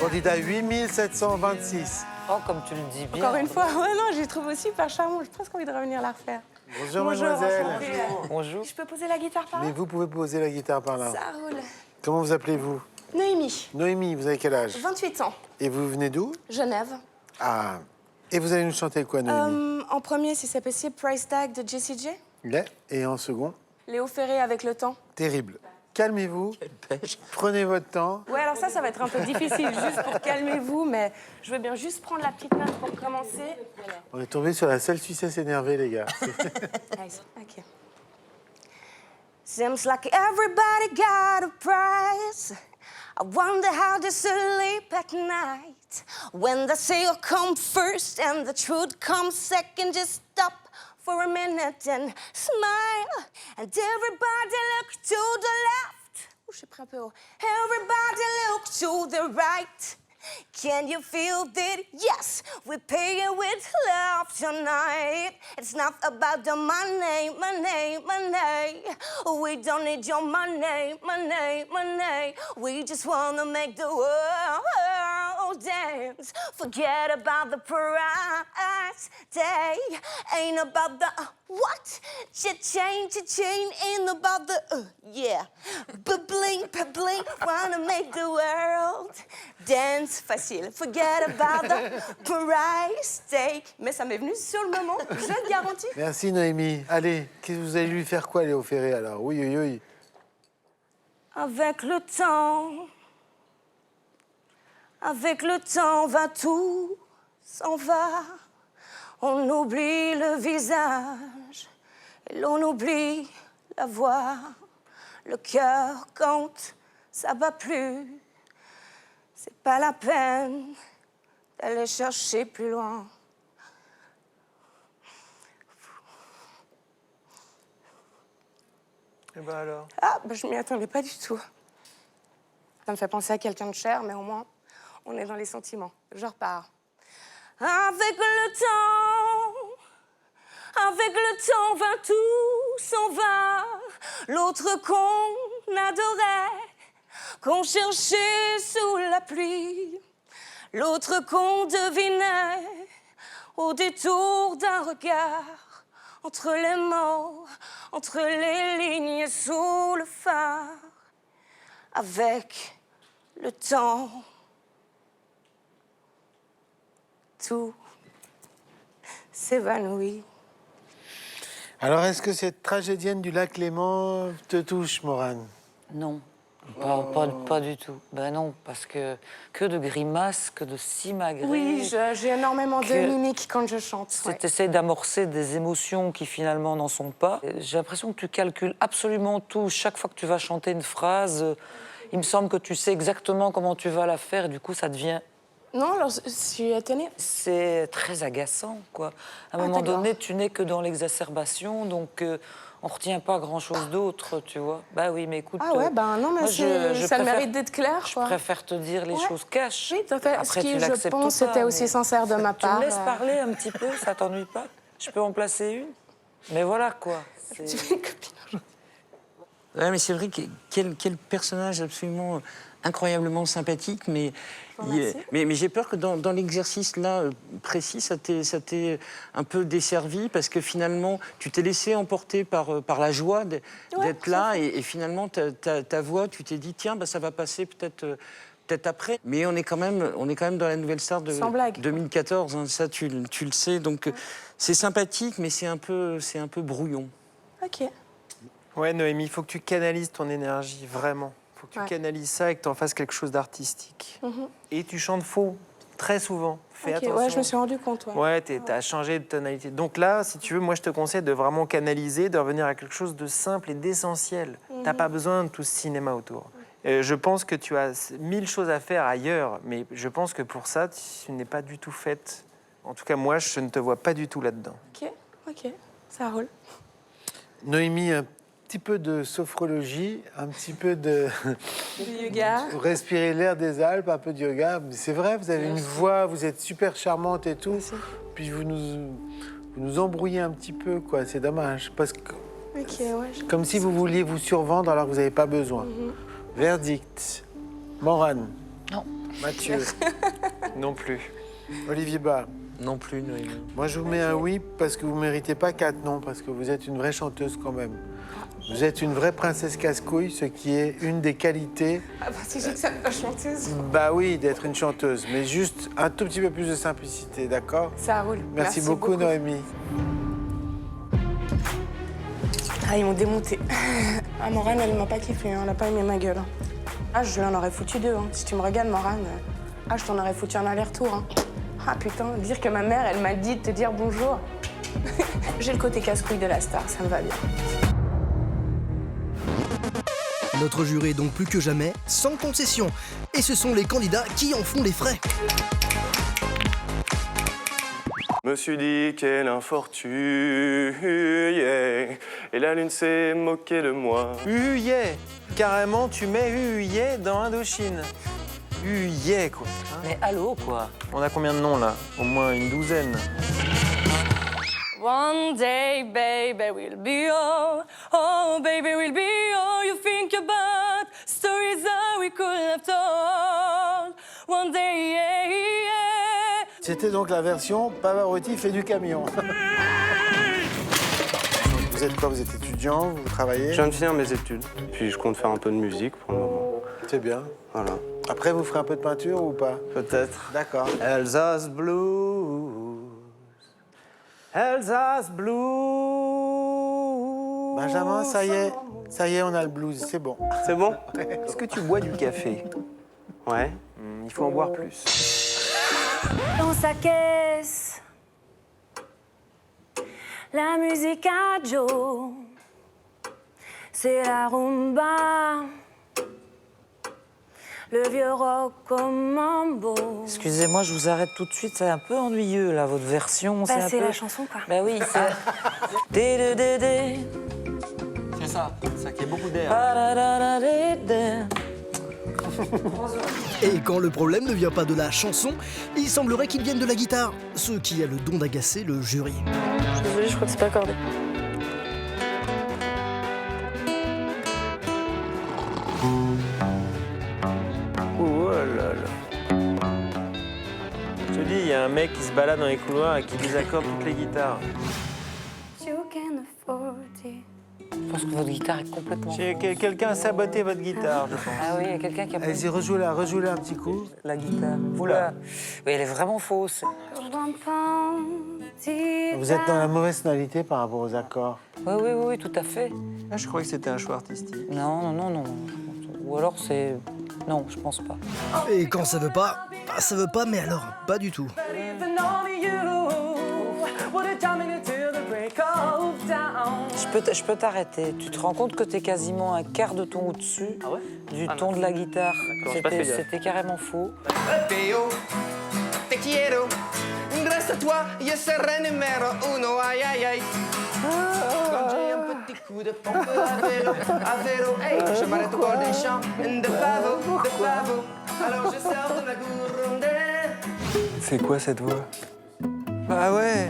Candidat 8726. Oh, comme tu le dis bien. Encore une fois, ouais non, je les trouve super charmants, j'ai presque envie de revenir la refaire. Bonjour, mademoiselle. Bonjour. Je peux poser la guitare par là? Mais vous pouvez poser la guitare par là. Ça roule. Comment vous appelez-vous? Noémie. Noémie, vous avez quel âge? 28 ans. Et vous venez d'où? Genève. Ah. Et vous allez nous chanter quoi, Noémie? En premier, si c'est possible, Price Tag de Jessie J. Yeah. Et en second? Léo Ferré avec le temps. Terrible. Calmez-vous. Prenez votre temps. Ouais, alors ça va être un peu difficile, juste pour calmez-vous, mais je veux bien juste prendre la petite note pour commencer. On est tombé sur la seule Suissesse énervée, les gars. Nice. OK. Seems like everybody got a price. I wonder how they sleep at night. When the sale comes first and the truth comes second, just stop for a minute and smile. And everybody look to the left. Oh, j'ai pris un peu haut. Everybody look to the right. Can you feel that? Yes, we pay it with love tonight. It's not about the money, money, money. We don't need your money, money, money. We just wanna make the world dance. Forget about the price tag. Ain't about the what? Cha-ching, ain't about the yeah. Ba-bling, ba-bling. Wanna make the world dance. Facile. Forget about the price tag. Mais ça m'est venu sur le moment, je le garantis. Merci, Noémie. Allez, vous allez lui faire quoi, Léo Ferré, alors? Oui, oui, oui. Avec le temps va tout s'en va. On oublie le visage et l'on oublie la voix. Le cœur quand ça bat plus. C'est pas la peine d'aller chercher plus loin. Et ben alors? Ah, bah je m'y attendais pas du tout. Ça me fait penser à quelqu'un de cher, mais au moins, on est dans les sentiments. Je repars. Avec le temps va tout s'en va. L'autre qu'on adorait, qu'on cherchait sous la pluie. L'autre qu'on devinait au détour d'un regard. Entre les mots, entre les lignes sous le phare. Avec le temps. Tout s'évanouit. Alors, est-ce que cette tragédienne du lac Léman te touche, Morane? Non, pas du tout. Ben non, parce que de grimaces, que de simagrées. Oui, j'ai énormément de mimiques quand je chante. Ouais. Tu essaies d'amorcer des émotions qui finalement n'en sont pas. J'ai l'impression que tu calcules absolument tout. Chaque fois que tu vas chanter une phrase, il me semble que tu sais exactement comment tu vas la faire. Et du coup, ça devient... Non, alors, je suis étonnée. C'est très agaçant, quoi. À un moment donné, tu n'es que dans l'exacerbation, donc on ne retient pas grand-chose d'autre, tu vois. Bah oui, mais écoute... Ah ouais, ben non, mais ça le mérite d'être clair, Je préfère te dire les choses cash. Oui, tout à fait. Après, ce qui, tu je pense, c'était aussi sincère de ma part. Tu me laisses parler un petit peu, ça t'ennuie pas? Je peux en placer une? Mais voilà, quoi. Tu es une copine. Ouais, mais c'est vrai que quel personnage absolument incroyablement sympathique, mais j'ai peur que dans l'exercice là précis, ça t'ait un peu desservi parce que finalement, tu t'es laissé emporter par la joie d'être là et finalement ta voix, tu t'es dit tiens, bah, ça va passer peut-être après. Mais on est quand même dans la Nouvelle Star de 2014, hein, ça tu le sais. Donc c'est sympathique, mais c'est un peu brouillon. Ok. Ouais, Noémie, il faut que tu canalises ton énergie, vraiment. Il faut que tu canalises ça et que tu en fasses quelque chose d'artistique. Et tu chantes faux, très souvent. Fais attention. Ouais, je me suis rendu compte. Ouais, t'as changé de tonalité. Donc là, si tu veux, moi, je te conseille de vraiment canaliser, de revenir à quelque chose de simple et d'essentiel. T'as pas besoin de tout ce cinéma autour. Je pense que tu as 1000 choses à faire ailleurs, mais je pense que pour ça, tu n'es pas du tout faite. En tout cas, moi, je ne te vois pas du tout là-dedans. Ok, ça roule. Noémie, un petit peu de sophrologie, un petit peu de... Du yoga. Respirer l'air des Alpes, un peu de yoga. C'est vrai, vous avez une voix, vous êtes super charmante et tout. Puis vous nous embrouillez un petit peu, quoi. C'est dommage. Parce que... Comme si vous vouliez vous survendre alors que vous n'avez pas besoin. Verdict. Morane. Non. Mathieu. Non plus. Olivier Bas. Non plus, Noémie. Moi, je vous mets un oui parce que vous ne méritez pas 4 non, parce que vous êtes une vraie chanteuse quand même. Vous êtes une vraie princesse casse-couille, ce qui est une des qualités... Ah bah c'est juste que ça me chanteuse. Bah oui, d'être une chanteuse, mais juste un tout petit peu plus de simplicité, d'accord? Ça roule. Merci beaucoup, Noémie. Ah, ils m'ont démonté. Ah, Morane, elle m'a pas kiffé, hein. Elle a pas aimé ma gueule. Ah, je lui en aurais foutu 2. Hein. Si tu me regardes, Morane, je t'en aurais foutu un aller-retour. Hein. Ah putain, dire que ma mère, elle m'a dit de te dire bonjour. J'ai le côté casse-couille de la star, ça me va bien. Notre jury est donc plus que jamais sans concession. Et ce sont les candidats qui en font les frais. Me suis dit quelle infortune, yeah. Et la lune s'est moquée de moi. Yeah. Carrément, tu mets yeah dans Indochine. Yeah, quoi. Mais allô, quoi. On a combien de noms, là? Au moins une douzaine. One day, baby, will be all. Oh, baby, will be all you think about. Stories that we could have told. One day, yeah, yeah. C'était donc la version Pavarotti fait du camion. Vous êtes quoi? Vous êtes étudiant? Vous travaillez? Je viens de finir mes études, puis je compte faire un peu de musique pour le moment. C'est bien. Voilà. Après, vous ferez un peu de peinture ou pas? Peut-être. D'accord. Alsace Blues. Alsace Blues. Benjamin, ça y est, on a le blues, c'est bon. C'est bon? Est-ce que tu bois du café? Ouais. Il faut en boire plus. Dans sa caisse, la musique à Joe, c'est la rumba. Le vieux rock comme mambo. Excusez-moi, je vous arrête tout de suite. C'est un peu ennuyeux, là, votre version. Bah, c'est peu... la chanson, quoi. Bah oui, c'est... C'est ça qui est beaucoup d'air. Et quand le problème ne vient pas de la chanson, il semblerait qu'il vienne de la guitare, ce qui a le don d'agacer le jury. Je suis désolée, je crois que c'est pas accordé. Oh là là. Je te dis, il y a un mec qui se balade dans les couloirs et qui désaccorde toutes les guitares. You can afford it. pense que votre guitare est complètement... Quelqu'un a saboté votre guitare, je pense. Ah oui, il y a quelqu'un qui a... Allez-y, rejoue-la un petit coup. La guitare. Oula. Oui, elle est vraiment fausse. Vous êtes dans la mauvaise tonalité par rapport aux accords. Oui, tout à fait. Ah, je croyais que c'était un choix artistique. Non. Ou alors c'est... Non, je pense pas. Et quand ça veut pas, bah ça veut pas, mais alors, pas du tout. Je peux t'arrêter. Tu te rends compte que t'es quasiment un quart de ton au-dessus du ton de la guitare. C'était carrément faux. Te quiero, grâce à toi, je serai numéro uno, aïe aïe aïe. Quand j'ai un petit coup de pompe à vélo, hey, je m'arrête au bord des champs, de pavot, alors je sors de ma gourmandette. C'est quoi cette voix? Ah ouais.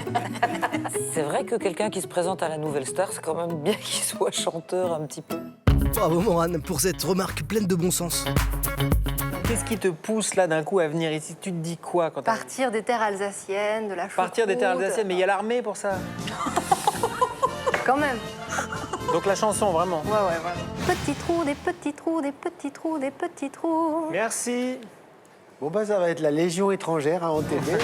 C'est vrai que quelqu'un qui se présente à la Nouvelle Star, c'est quand même bien qu'il soit chanteur un petit peu. Bravo Morane pour cette remarque pleine de bon sens. Qu'est-ce qui te pousse là d'un coup à venir ici? Tu te dis quoi quand Partir des terres alsaciennes, de la choucroute. Partir des terres alsaciennes, mais il y a l'armée pour ça. Quand même. Donc la chanson, vraiment. Ouais. Petits trous, des petits trous, des petits trous, des petits trous. Merci. Bon bah ça va être la Légion étrangère à enterrer.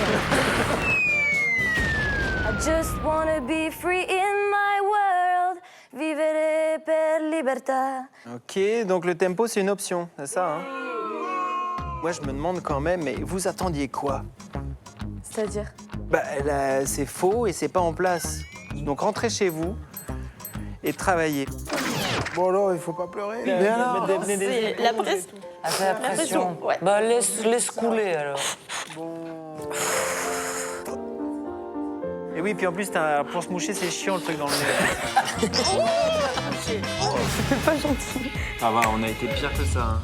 I just wanna be free in my world, vivere per libertà. Ok, donc le tempo c'est une option, c'est ça hein? Moi je me demande quand même, mais vous attendiez quoi? C'est-à-dire? Bah là, c'est faux et c'est pas en place. Donc rentrez chez vous et travaillez. Bon alors, il faut pas pleurer. C'est la pression. Ah, c'est la pression. Ouais. Bah laisse couler alors. Et oui, puis en plus, pour se moucher, c'est chiant le truc dans le nez. C'est pas gentil. Ça va, on a été pire que ça. Hein.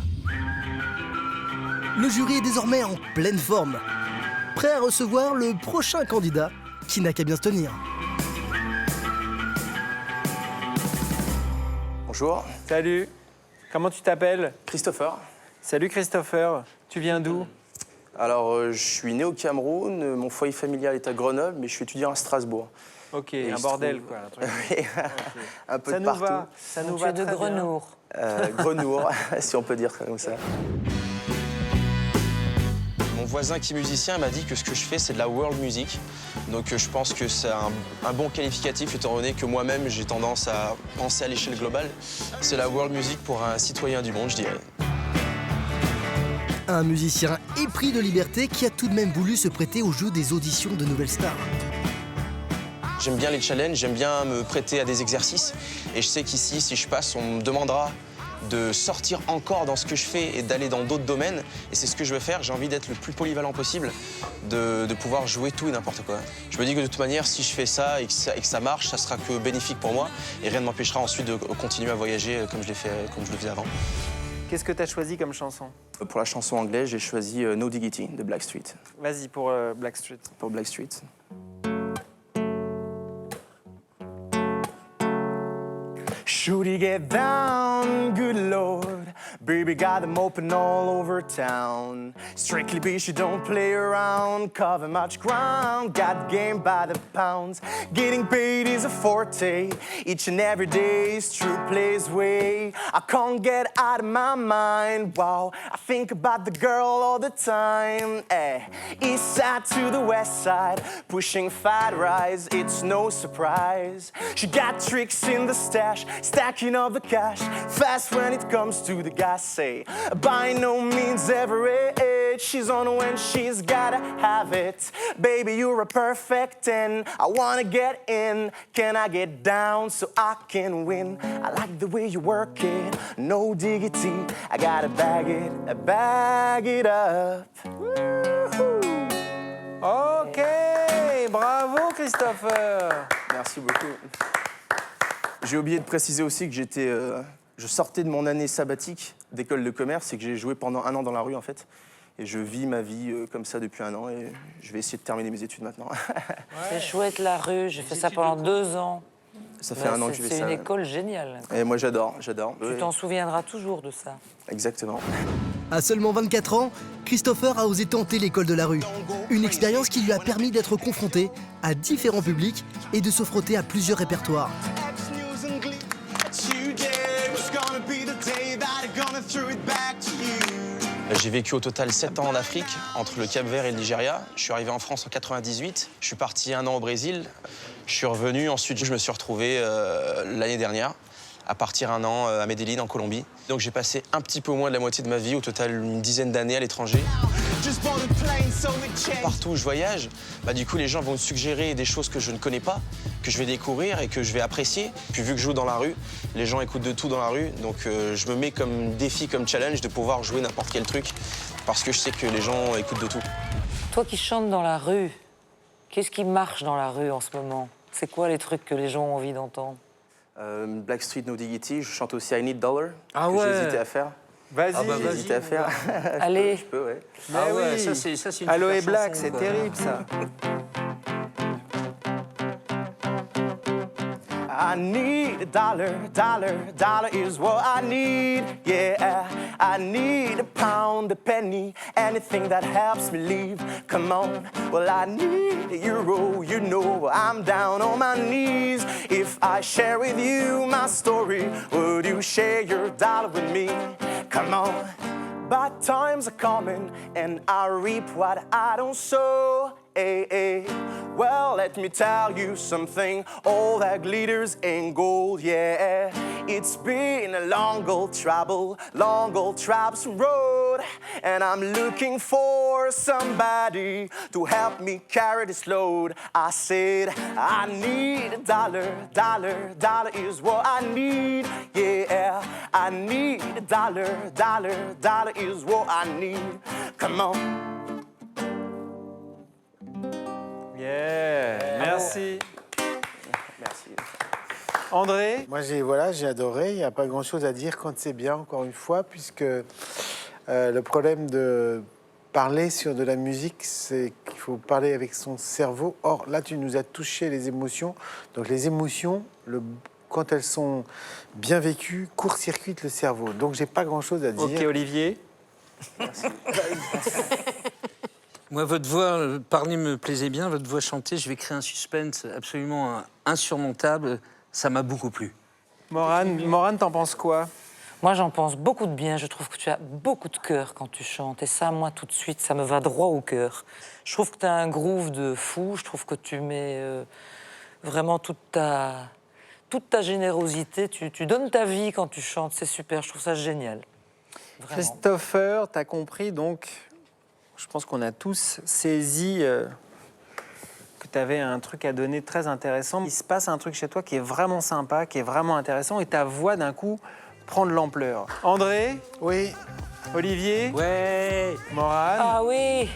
Le jury est désormais en pleine forme, prêt à recevoir le prochain candidat qui n'a qu'à bien se tenir. Bonjour. Salut. Comment tu t'appelles? Christopher. Salut Christopher. Tu viens d'où? Alors, je suis né au Cameroun, mon foyer familial est à Grenoble, mais je suis étudiant à Strasbourg. Ok, Et un bordel quoi. Un, truc. Oui, un peu ça de nous partout. va. Ça nous va de très Grenour. Grenour, si on peut dire comme ça. Mon voisin qui est musicien m'a dit que ce que je fais, c'est de la world music. Donc je pense que c'est un bon qualificatif, étant donné que moi-même, j'ai tendance à penser à l'échelle globale. C'est la world music pour un citoyen du monde, je dirais. Un musicien épris de liberté qui a tout de même voulu se prêter au jeu des auditions de Nouvelle Star. J'aime bien les challenges, j'aime bien me prêter à des exercices. Et je sais qu'ici, si je passe, on me demandera de sortir encore dans ce que je fais et d'aller dans d'autres domaines. Et c'est ce que je veux faire. J'ai envie d'être le plus polyvalent possible, de pouvoir jouer tout et n'importe quoi. Je me dis que de toute manière, si je fais ça et que ça marche, ça sera que bénéfique pour moi. Et rien ne m'empêchera ensuite de continuer à voyager comme je le faisais avant. Qu'est-ce que tu as choisi comme chanson? Pour la chanson anglaise, j'ai choisi No Diggity de Blackstreet. Vas-y pour Blackstreet. Pour Blackstreet. Should he get down, good Lord? Baby got them open all over town. Strictly bitch, you don't play around. Cover much ground, got game by the pounds. Getting paid is a forte. Each and every day is true plays way. I can't get out of my mind. Wow, I think about the girl all the time. East side to the west side, pushing fat rise. It's no surprise. She got tricks in the stash, stacking up the cash. Fast when it comes to the gas. Say, by no means average. She's on when she's gotta have it. Baby, you're a perfect 10. I wanna get in. Can I get down so I can win? I like the way you work it. No diggity. I gotta bag it up. Woo-hoo. Ok, bravo Christopher. Merci beaucoup. J'ai oublié de préciser aussi que je sortais de mon année sabbatique d'école de commerce et que j'ai joué pendant 1 an dans la rue en fait. Et je vis ma vie comme ça depuis 1 an et je vais essayer de terminer mes études maintenant. C'est chouette la rue, j'ai fait ça pendant 2 ans. Ça fait 1 an que je fais ça. C'est une école géniale. Et moi j'adore. Tu t'en souviendras toujours de ça. Exactement. À seulement 24 ans, Christopher a osé tenter l'école de la rue. Une expérience qui lui a permis d'être confronté à différents publics et de se frotter à plusieurs répertoires. J'ai vécu au total 7 ans en Afrique, entre le Cap-Vert et le Nigeria. Je suis arrivé en France en 98. Je suis parti 1 an au Brésil. Je suis revenu. Ensuite, je me suis retrouvé l'année dernière à partir 1 an à Medellín, en Colombie. Donc j'ai passé un petit peu moins de la moitié de ma vie, au total une dizaine d'années à l'étranger. Partout où je voyage, du coup, les gens vont me suggérer des choses que je ne connais pas, que je vais découvrir et que je vais apprécier. Puis vu que je joue dans la rue, les gens écoutent de tout dans la rue. Donc je me mets comme défi, comme challenge de pouvoir jouer n'importe quel truc parce que je sais que les gens écoutent de tout. Toi qui chantes dans la rue, qu'est-ce qui marche dans la rue en ce moment? C'est quoi les trucs que les gens ont envie d'entendre? Blackstreet No Diggity, je chante aussi I Need Dollar, Ah que ouais. j'ai hésité à faire. Vas-y. J'ai hésité à faire. Allez. Je peux, ouais. Mais Ah ouais, oui. ça, c'est une Aloe super Black, chanson, c'est quoi. terrible ça. I need a dollar, dollar, dollar is what I need. Yeah, I need a pound, a penny, anything that helps me leave. Come on, well, I need a euro, you know I'm down on my knees. If I share with you my story, would you share your dollar with me? Come on. Bad times are coming, and I reap what I don't sow. Hey, hey. Well, let me tell you something. All that glitters ain't gold, yeah. It's been a long old troublesome road, and I'm looking for somebody to help me carry this load. I said I need a dollar, dollar, dollar is what I need. Yeah, I need a dollar, dollar, dollar is what I need. Come on. Yeah, merci. Merci. André? Moi, j'ai adoré. Il n'y a pas grand-chose à dire quand c'est bien, encore une fois, puisque le problème de parler sur de la musique, c'est qu'il faut parler avec son cerveau. Or, là, tu nous as touché les émotions. Donc, les émotions, quand elles sont bien vécues, court-circuitent le cerveau. Donc, j'ai pas grand-chose à dire. Ok, Olivier. Merci. Moi, votre voix, parler me plaisait bien, votre voix chantée, je vais créer un suspense absolument insurmontable. Ça m'a beaucoup plu. Morane, t'en penses quoi? Moi, j'en pense beaucoup de bien. Je trouve que tu as beaucoup de cœur quand tu chantes. Et ça, moi, tout de suite, ça me va droit au cœur. Je trouve que tu as un groove de fou. Je trouve que tu mets vraiment toute ta générosité. Tu donnes ta vie quand tu chantes. C'est super. Je trouve ça génial. Vraiment. Christopher, t'as compris, donc, je pense qu'on a tous saisi que tu avais un truc à donner très intéressant. Il se passe un truc chez toi qui est vraiment sympa, qui est vraiment intéressant, et ta voix, d'un coup, prend de l'ampleur. André? Oui. Olivier? Ouais. Morane? Ah oui.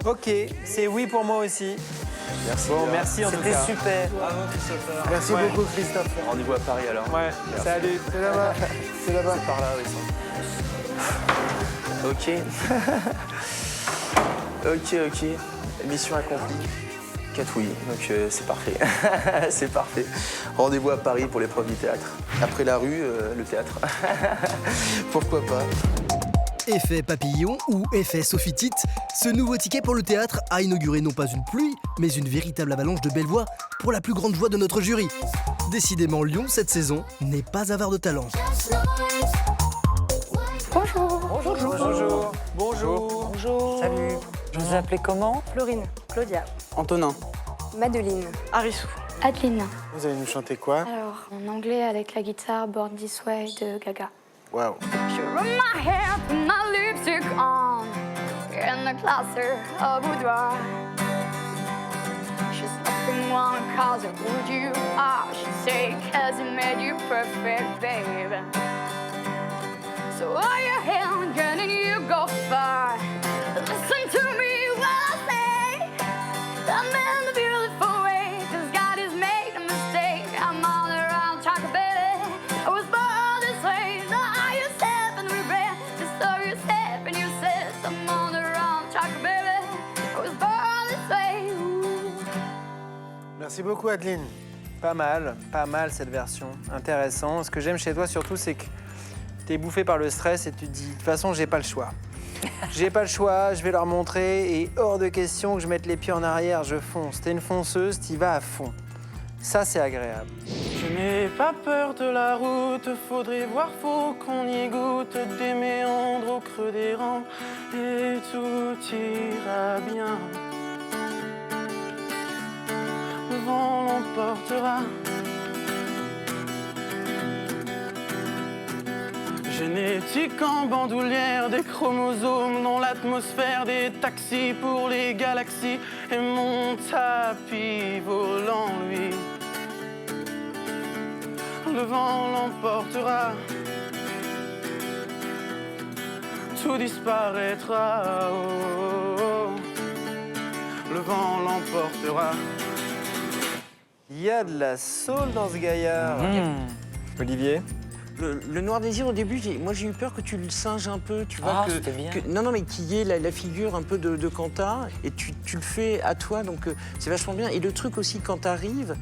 Ok, c'est oui pour moi aussi. Merci. Bon, merci en tout cas. C'était super. Bravo, Christopher. Merci Ouais. beaucoup, Christophe. Rendez-vous à Paris alors. Ouais, Merci. salut. C'est là-bas. C'est là-bas. C'est par là, oui. Ok. Ok. Mission accomplie. Catouille, donc c'est parfait. C'est parfait. Rendez-vous à Paris pour l'épreuve du théâtre. Après la rue, le théâtre. Pourquoi pas. Effet papillon ou effet Sophie Tite, ce nouveau ticket pour le théâtre a inauguré non pas une pluie, mais une véritable avalanche de belles voix pour la plus grande joie de notre jury. Décidément, Lyon, cette saison, n'est pas avare de talent. Bonjour. Bonjour. Bonjour. Bonjour. Salut. Vous appelez comment? Florine. Claudia. Antonin. Madeline. Arissou. Adeline. Vous allez nous chanter quoi? Alors, en anglais avec la guitare Born This Way de Gaga. Waouh. Je rub my hair, put my lipstick on in the closet of boudoir. She's nothing one cause of who you are. She say, cause it made you perfect, baby. So are you here, and you go far. Listen to me while I say, I'm in the beautiful way, 'cause God has made a mistake. I'm all around chocolate, baby. I was born this way. Now are you step and regret? Just so you step and you said, I'm all around chocolate, baby. I was born this way. Ooh. Merci beaucoup, Adeline. Pas mal cette version. Intéressant. Ce que j'aime chez toi surtout, c'est que t'es bouffé par le stress et tu te dis, de toute façon, j'ai pas le choix. J'ai pas le choix, je vais leur montrer et hors de question que je mette les pieds en arrière, je fonce. T'es une fonceuse, t'y vas à fond. Ça, c'est agréable. Je n'ai pas peur de la route, faudrait voir, faut qu'on y goûte des méandres au creux des rangs et tout ira bien. Le vent l'emportera. Génétique en bandoulière, des chromosomes dans l'atmosphère, des taxis pour les galaxies et mon tapis volant, lui. Le vent l'emportera, tout disparaîtra, oh, oh, oh. Le vent l'emportera. Il y a de la soul dans ce gaillard. Olivier? Le Noir Désir, au début, moi j'ai eu peur que tu le singes un peu, tu vois. Ah, c'était bien. Non, mais qu'il y ait la figure un peu de Quentin, et tu le fais à toi, donc c'est vachement bien. Et le truc aussi, quand t'arrives,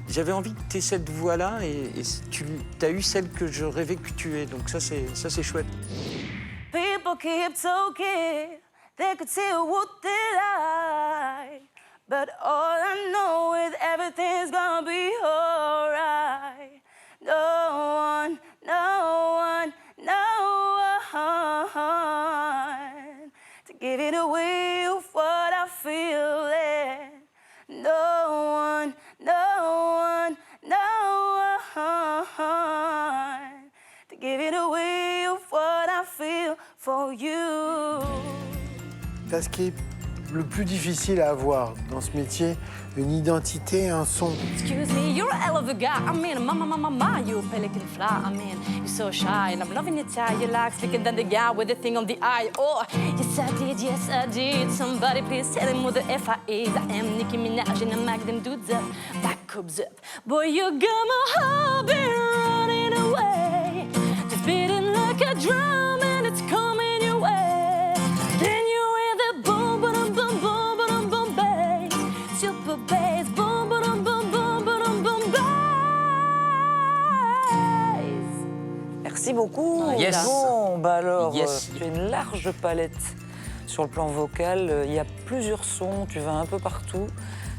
j'avais envie que tu aies cette voix-là, et tu as eu celle que je rêvais que tu aies, donc ça c'est chouette. People keep talking, they could say what they like, but all I know is everything's gonna be alright. No one to give it away of what I feel. No one to give it away of what I feel for you. Parce qu'il est le plus difficile à avoir dans ce métier, une identité, un son. Excuse me, you're a hell of a guy. I mean, mama, you a pelican fly. I mean, you're so shy, and I'm loving your tie. You like slicker than the guy with the thing on the eye. Oh, yes I did. Somebody please tell him what the F I is. I am Nicki Minaj and I mag them dudes up, back cubs up. Boy, you got my heart been running away, just beating like a drum, and it's coming your way. Can you hear the boom, boom, boom, boom, boom, boom, bass, super bass, boom, boom, boom, boom, boom, boom, bass. Merci beaucoup. Yes. Bon, bah alors, Yes. tu as une large palette sur le plan vocal. Il y a plusieurs sons, tu vas un peu partout.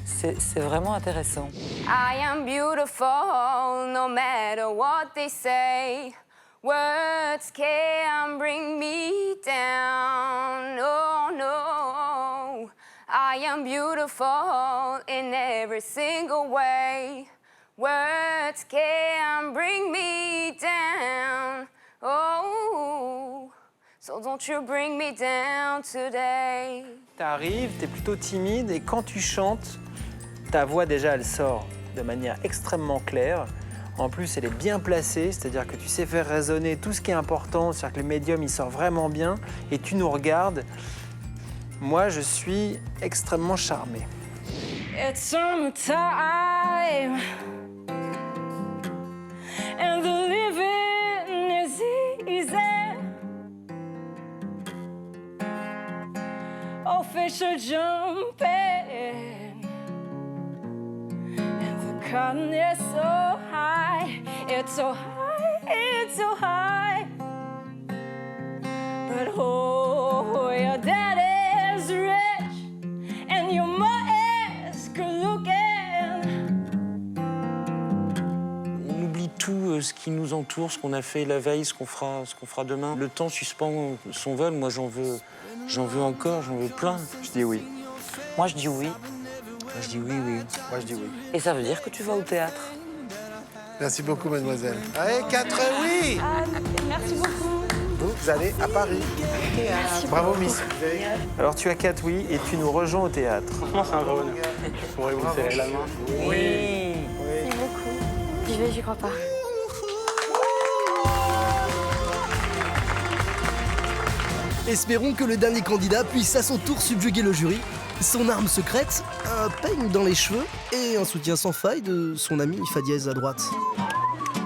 C'est vraiment intéressant. I am beautiful, no matter what they say. Words can bring me down. Oh no, I am beautiful in every single way. Words can bring me down. Oh, so don't you bring me down today. T'arrives, t'es plutôt timide, et quand tu chantes, ta voix déjà elle sort de manière extrêmement claire. En plus, elle est bien placée, c'est-à-dire que tu sais faire résonner tout ce qui est important, c'est-à-dire que le médium il sort vraiment bien, et tu nous regardes. Moi, je suis extrêmement charmé. It's summertime and the living is easy. Official jumping and the cotton is so high. It's so high, it's so high. But oh, your daddy's rich and your mom is good looking. On oublie tout ce qui nous entoure, ce qu'on a fait la veille, ce qu'on fera demain. Le temps suspend son vol, moi j'en veux encore, j'en veux plein. Je dis oui. Moi, je dis oui. Moi, je dis oui. Moi, je dis oui. Et ça veut dire que tu vas au théâtre. Merci beaucoup, mademoiselle. Allez, 4 oui. Merci beaucoup. Vous allez à Paris. Bravo, Miss. Alors tu as 4 oui, et tu nous rejoins au théâtre. Franchement, c'est un vrai honneur. Je pourrais vous serrer la main. Oui. Merci beaucoup. J'y crois pas. Espérons que le dernier candidat puisse à son tour subjuguer le jury. Son arme secrète, un peigne dans les cheveux et un soutien sans faille de son ami Fa dièse à droite.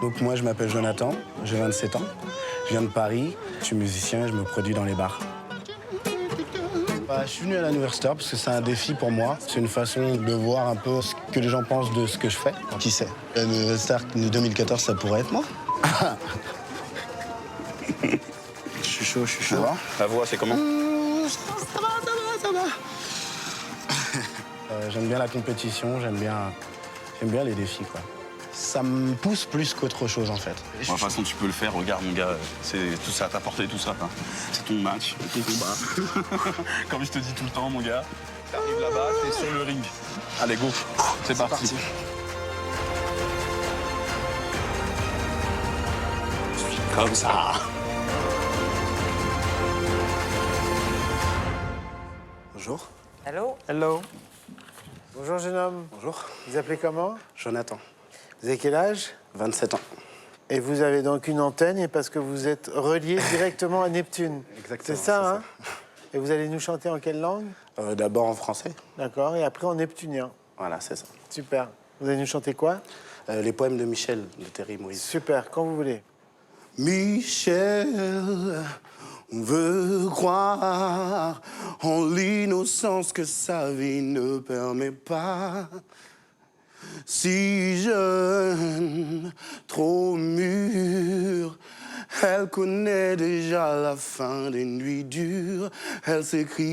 Donc moi je m'appelle Jonathan, j'ai 27 ans, je viens de Paris, je suis musicien et je me produis dans les bars. Je suis venu à la Nouvelle Star parce que c'est un défi pour moi. C'est une façon de voir un peu ce que les gens pensent de ce que je fais. Qui sait, la Nouvelle Star de 2014, ça pourrait être moi. Je suis chaud. La voix, c'est comment? Ça va. J'aime bien la compétition, j'aime bien J'aime bien les défis, quoi. Ça me pousse plus qu'autre chose, en fait. De toute façon, tu peux le faire. Regarde, mon gars, c'est tout ça, t'as porté tout ça. Hein. C'est ton match, ton combat. Comme je te dis tout le temps, mon gars, t'arrives là-bas, t'es sur le ring. Allez, go, c'est parti. Je suis comme ça. Bonjour. Hello. Hello. Bonjour, jeune homme. Bonjour. Vous appelez comment? Jonathan. Vous avez quel âge? 27 ans. Et vous avez donc une antenne, et parce que vous êtes relié directement à Neptune. Exactement. C'est ça, hein? Et vous allez nous chanter en quelle langue? D'abord en français. D'accord, et après en neptunien. Voilà, c'est ça. Super. Vous allez nous chanter quoi? Les poèmes de Michel, de Terry Moïse. Super, quand vous voulez. Michel, on veut croire en l'innocence que sa vie ne permet pas. Si jeune, trop mûre, elle connaît déjà la fin des nuits dures. Elle s'écrit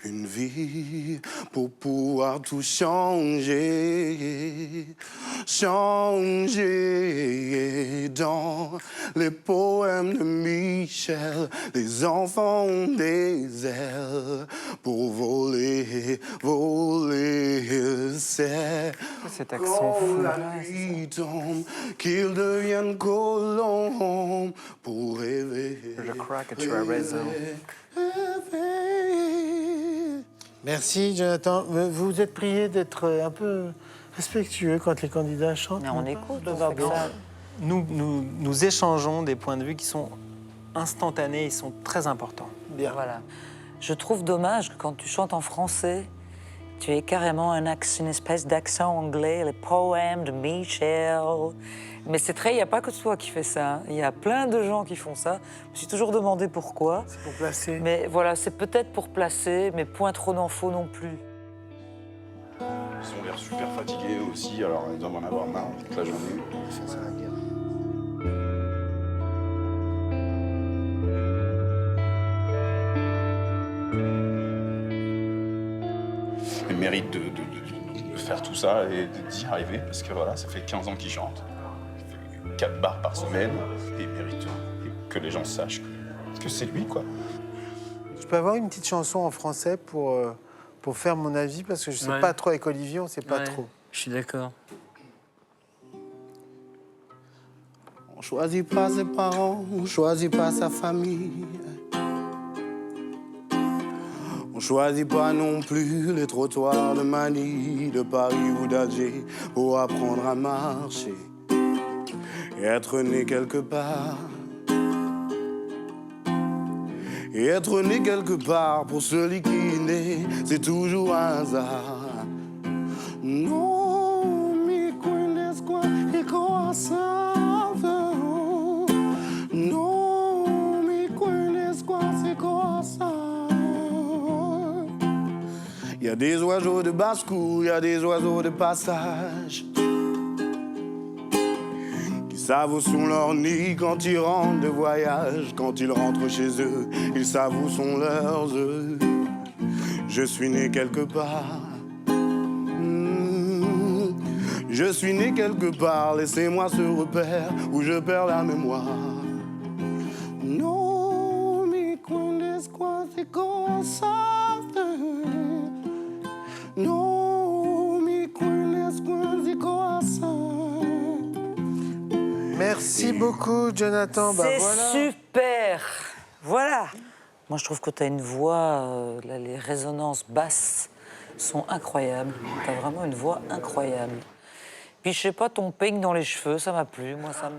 une vie pour pouvoir tout changer. Changer dans les poèmes de Michel. Les enfants ont des ailes pour voler, voler. C'est cet accent fou. la nuit tombe qu'ils deviennent colombe pour rêver. Le crack, tu as raison. Merci, Jonathan. Vous êtes prié d'être un peu respectueux quand les candidats chantent. Mais on écoute, on Pardon. fait ça. Nous échangeons des points de vue qui sont instantanés, ils sont très importants. Bien. Voilà. Je trouve dommage que quand tu chantes en français, tu aies carrément une espèce d'accent anglais, les poèmes de Michel. Mais c'est très, il n'y a pas que toi qui fais ça. Il y a plein de gens qui font ça. Je me suis toujours demandé pourquoi. C'est pour placer. Mais voilà, c'est peut-être pour placer, mais point trop n'en faut non plus. Ils ont l'air super fatigués eux aussi, alors ils doivent en avoir marre toute la journée. C'est la guerre. Ils méritent de faire tout ça et d'y arriver, parce que voilà, ça fait 15 ans qu'ils chantent. Il fait 4 bars par semaine, et ils méritent que les gens sachent que c'est lui, quoi. Je peux avoir une petite chanson en français pour faire mon avis, parce que je ne sais Ouais. pas trop avec Olivier, on ne sait pas Ouais, trop. Je suis d'accord. On choisit pas ses parents, on choisit pas sa famille. On choisit pas non plus les trottoirs de Manille, de Paris ou d'Alger pour apprendre à marcher et être né quelque part. Et être né quelque part pour celui qui est né, c'est toujours un hasard. Non, mi connais quoi et quoi ça. Non, mi connais quoi c'est quoi ça. Il y a des oiseaux de basse-cour, il y a des oiseaux de passage qui savent où sont leurs nids quand ils rentrent de voyage. Quand ils rentrent chez eux, ils savent où sont leurs œufs. Je suis né quelque part. Je suis né quelque part, laissez-moi ce repère où je perds la mémoire. Non, mi connais quoi c'est comme ça. Non, mi connais quoi c'est comme ça. Merci beaucoup, Jonathan. Bah, C'est voilà. super. Voilà. Moi, je trouve que tu as une voix, là, les résonances basses sont incroyables. Tu as vraiment une voix incroyable. Puis, je sais pas, ton peigne dans les cheveux, ça m'a plu. Moi, ça me...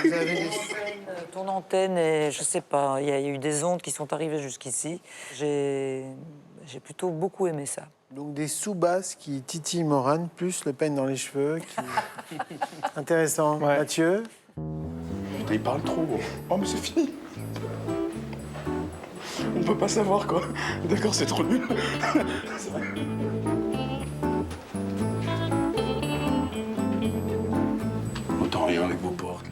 Vous avez des- Ton antenne, et, je sais pas, il y a eu des ondes qui sont arrivées jusqu'ici. J'ai plutôt beaucoup aimé ça. Donc des sous-basses qui titillent Morane, plus le peigne dans les cheveux. Intéressant. Ouais. Mathieu? Putain, il parle trop. Oh, mais c'est fini. On peut pas savoir, quoi. D'accord, c'est trop nul. C'est vrai. Autant rien avec vos portes.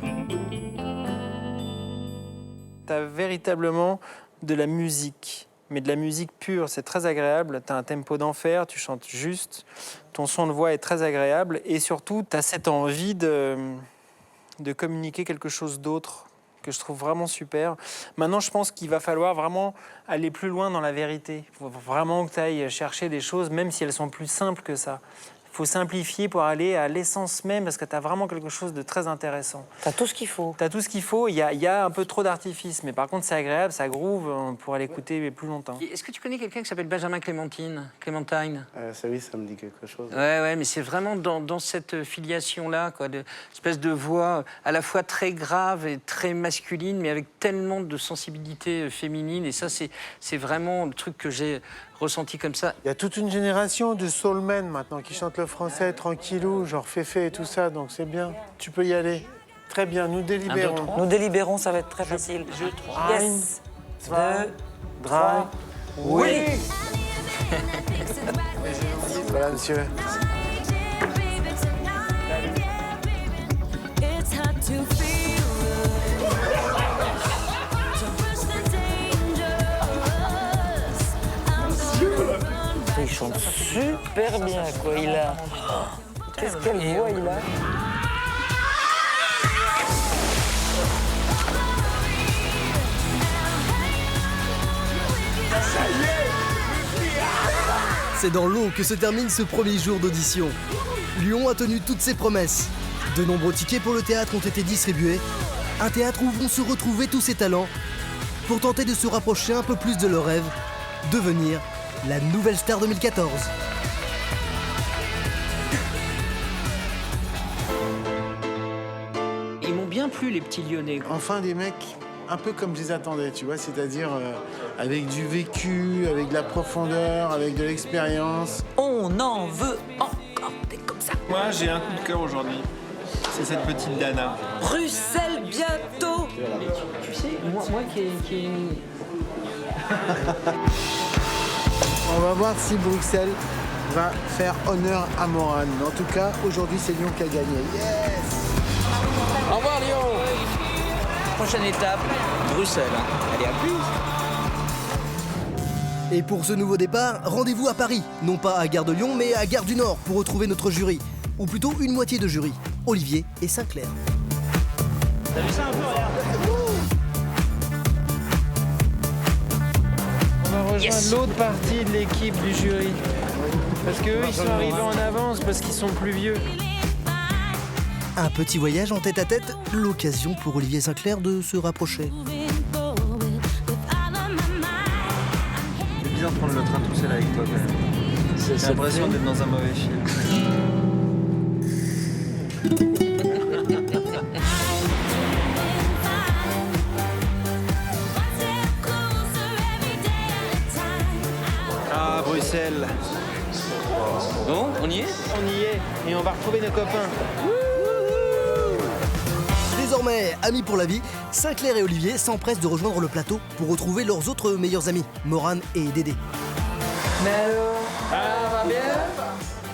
Tu as véritablement de la musique mais de la musique pure. C'est très agréable. Tu as un tempo d'enfer, tu chantes juste. Ton son de voix est très agréable. Et surtout, tu as cette envie de communiquer quelque chose d'autre que je trouve vraiment super. Maintenant, je pense qu'il va falloir vraiment aller plus loin dans la vérité. Il faut vraiment que tu ailles chercher des choses, même si elles sont plus simples que ça. Il faut simplifier pour aller à l'essence même, parce que tu as vraiment quelque chose de très intéressant. Tu as tout ce qu'il faut. Tu as tout ce qu'il faut. Il y a un peu trop d'artifice, mais par contre, c'est agréable, ça groove, on pourra l'écouter plus longtemps. Est-ce que tu connais quelqu'un qui s'appelle Benjamin Clémentine? Ça oui, ça me dit quelque chose. Ouais, mais c'est vraiment dans cette filiation-là, quoi, espèce de voix à la fois très grave et très masculine, mais avec tellement de sensibilité féminine. Et ça, c'est vraiment le truc que j'ai ressenti comme ça. Il y a toute une génération de soulmen maintenant qui chantent le français tranquillou, genre Féfé et tout ça, donc c'est bien. Tu peux y aller. Très bien, nous délibérons. Nous délibérons, ça va être très facile. Yes. 2, 3. Oui. Voilà, monsieur. Il chante super bien, quoi. Il a... Qu'est-ce quelle voix il a? C'est dans l'eau que se termine ce premier jour d'audition. Lyon a tenu toutes ses promesses. De nombreux tickets pour le théâtre ont été distribués. Un théâtre où vont se retrouver tous ces talents pour tenter de se rapprocher un peu plus de leur rêve, devenir la nouvelle star 2014. Ils m'ont bien plu, les petits Lyonnais. Enfin, des mecs un peu comme je les attendais, tu vois, c'est-à-dire avec du vécu, avec de la profondeur, avec de l'expérience. On en veut encore des comme ça. Moi, j'ai un coup de cœur aujourd'hui. C'est cette petite Dana. Bruxelles bientôt. Tu sais, moi qui On va voir si Bruxelles va faire honneur à Morane. En tout cas, aujourd'hui, c'est Lyon qui a gagné. Yes! Au revoir, Lyon. Prochaine étape, Bruxelles. Allez, à plus. Et pour ce nouveau départ, rendez-vous à Paris. Non pas à Gare de Lyon, mais à Gare du Nord pour retrouver notre jury. Ou plutôt une moitié de jury, Olivier et Sinclair. T'as vu ça un peu, regarde. On va rejoindre l'autre partie de l'équipe du jury. Parce qu'eux, ils sont arrivés en avance parce qu'ils sont plus vieux. Un petit voyage en tête-à-tête, l'occasion pour Olivier Sinclair de se rapprocher. C'est bizarre de prendre le train tout seul avec toi, quand même. J'ai l'impression d'être dans un mauvais film. Ah, Bruxelles. Bon, on y est? On y est, et on va retrouver nos copains. Désormais, amis pour la vie, Sinclair et Olivier s'empressent de rejoindre le plateau pour retrouver leurs autres meilleurs amis, Morane et Dédé. Mais alors, ça va bien?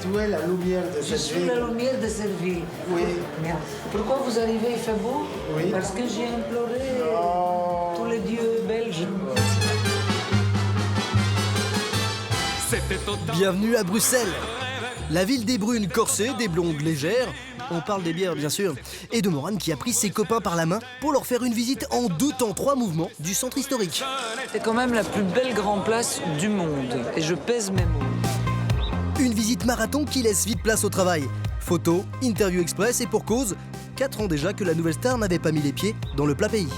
Tu es la lumière de cette ville. Je suis la lumière de cette ville. Oui. Merde. Pourquoi vous arrivez, il fait beau? Oui. Parce que j'ai imploré tous les dieux belges. Bienvenue à Bruxelles, la ville des brunes corsées, des blondes légères, on parle des bières bien sûr, et de Morane qui a pris ses copains par la main pour leur faire une visite en 2 temps 3 mouvements du centre historique. C'est quand même la plus belle grande place du monde, et je pèse mes mots. Une visite marathon qui laisse vite place au travail. Photos, interview express et pour cause, 4 ans déjà que la nouvelle star n'avait pas mis les pieds dans le plat pays.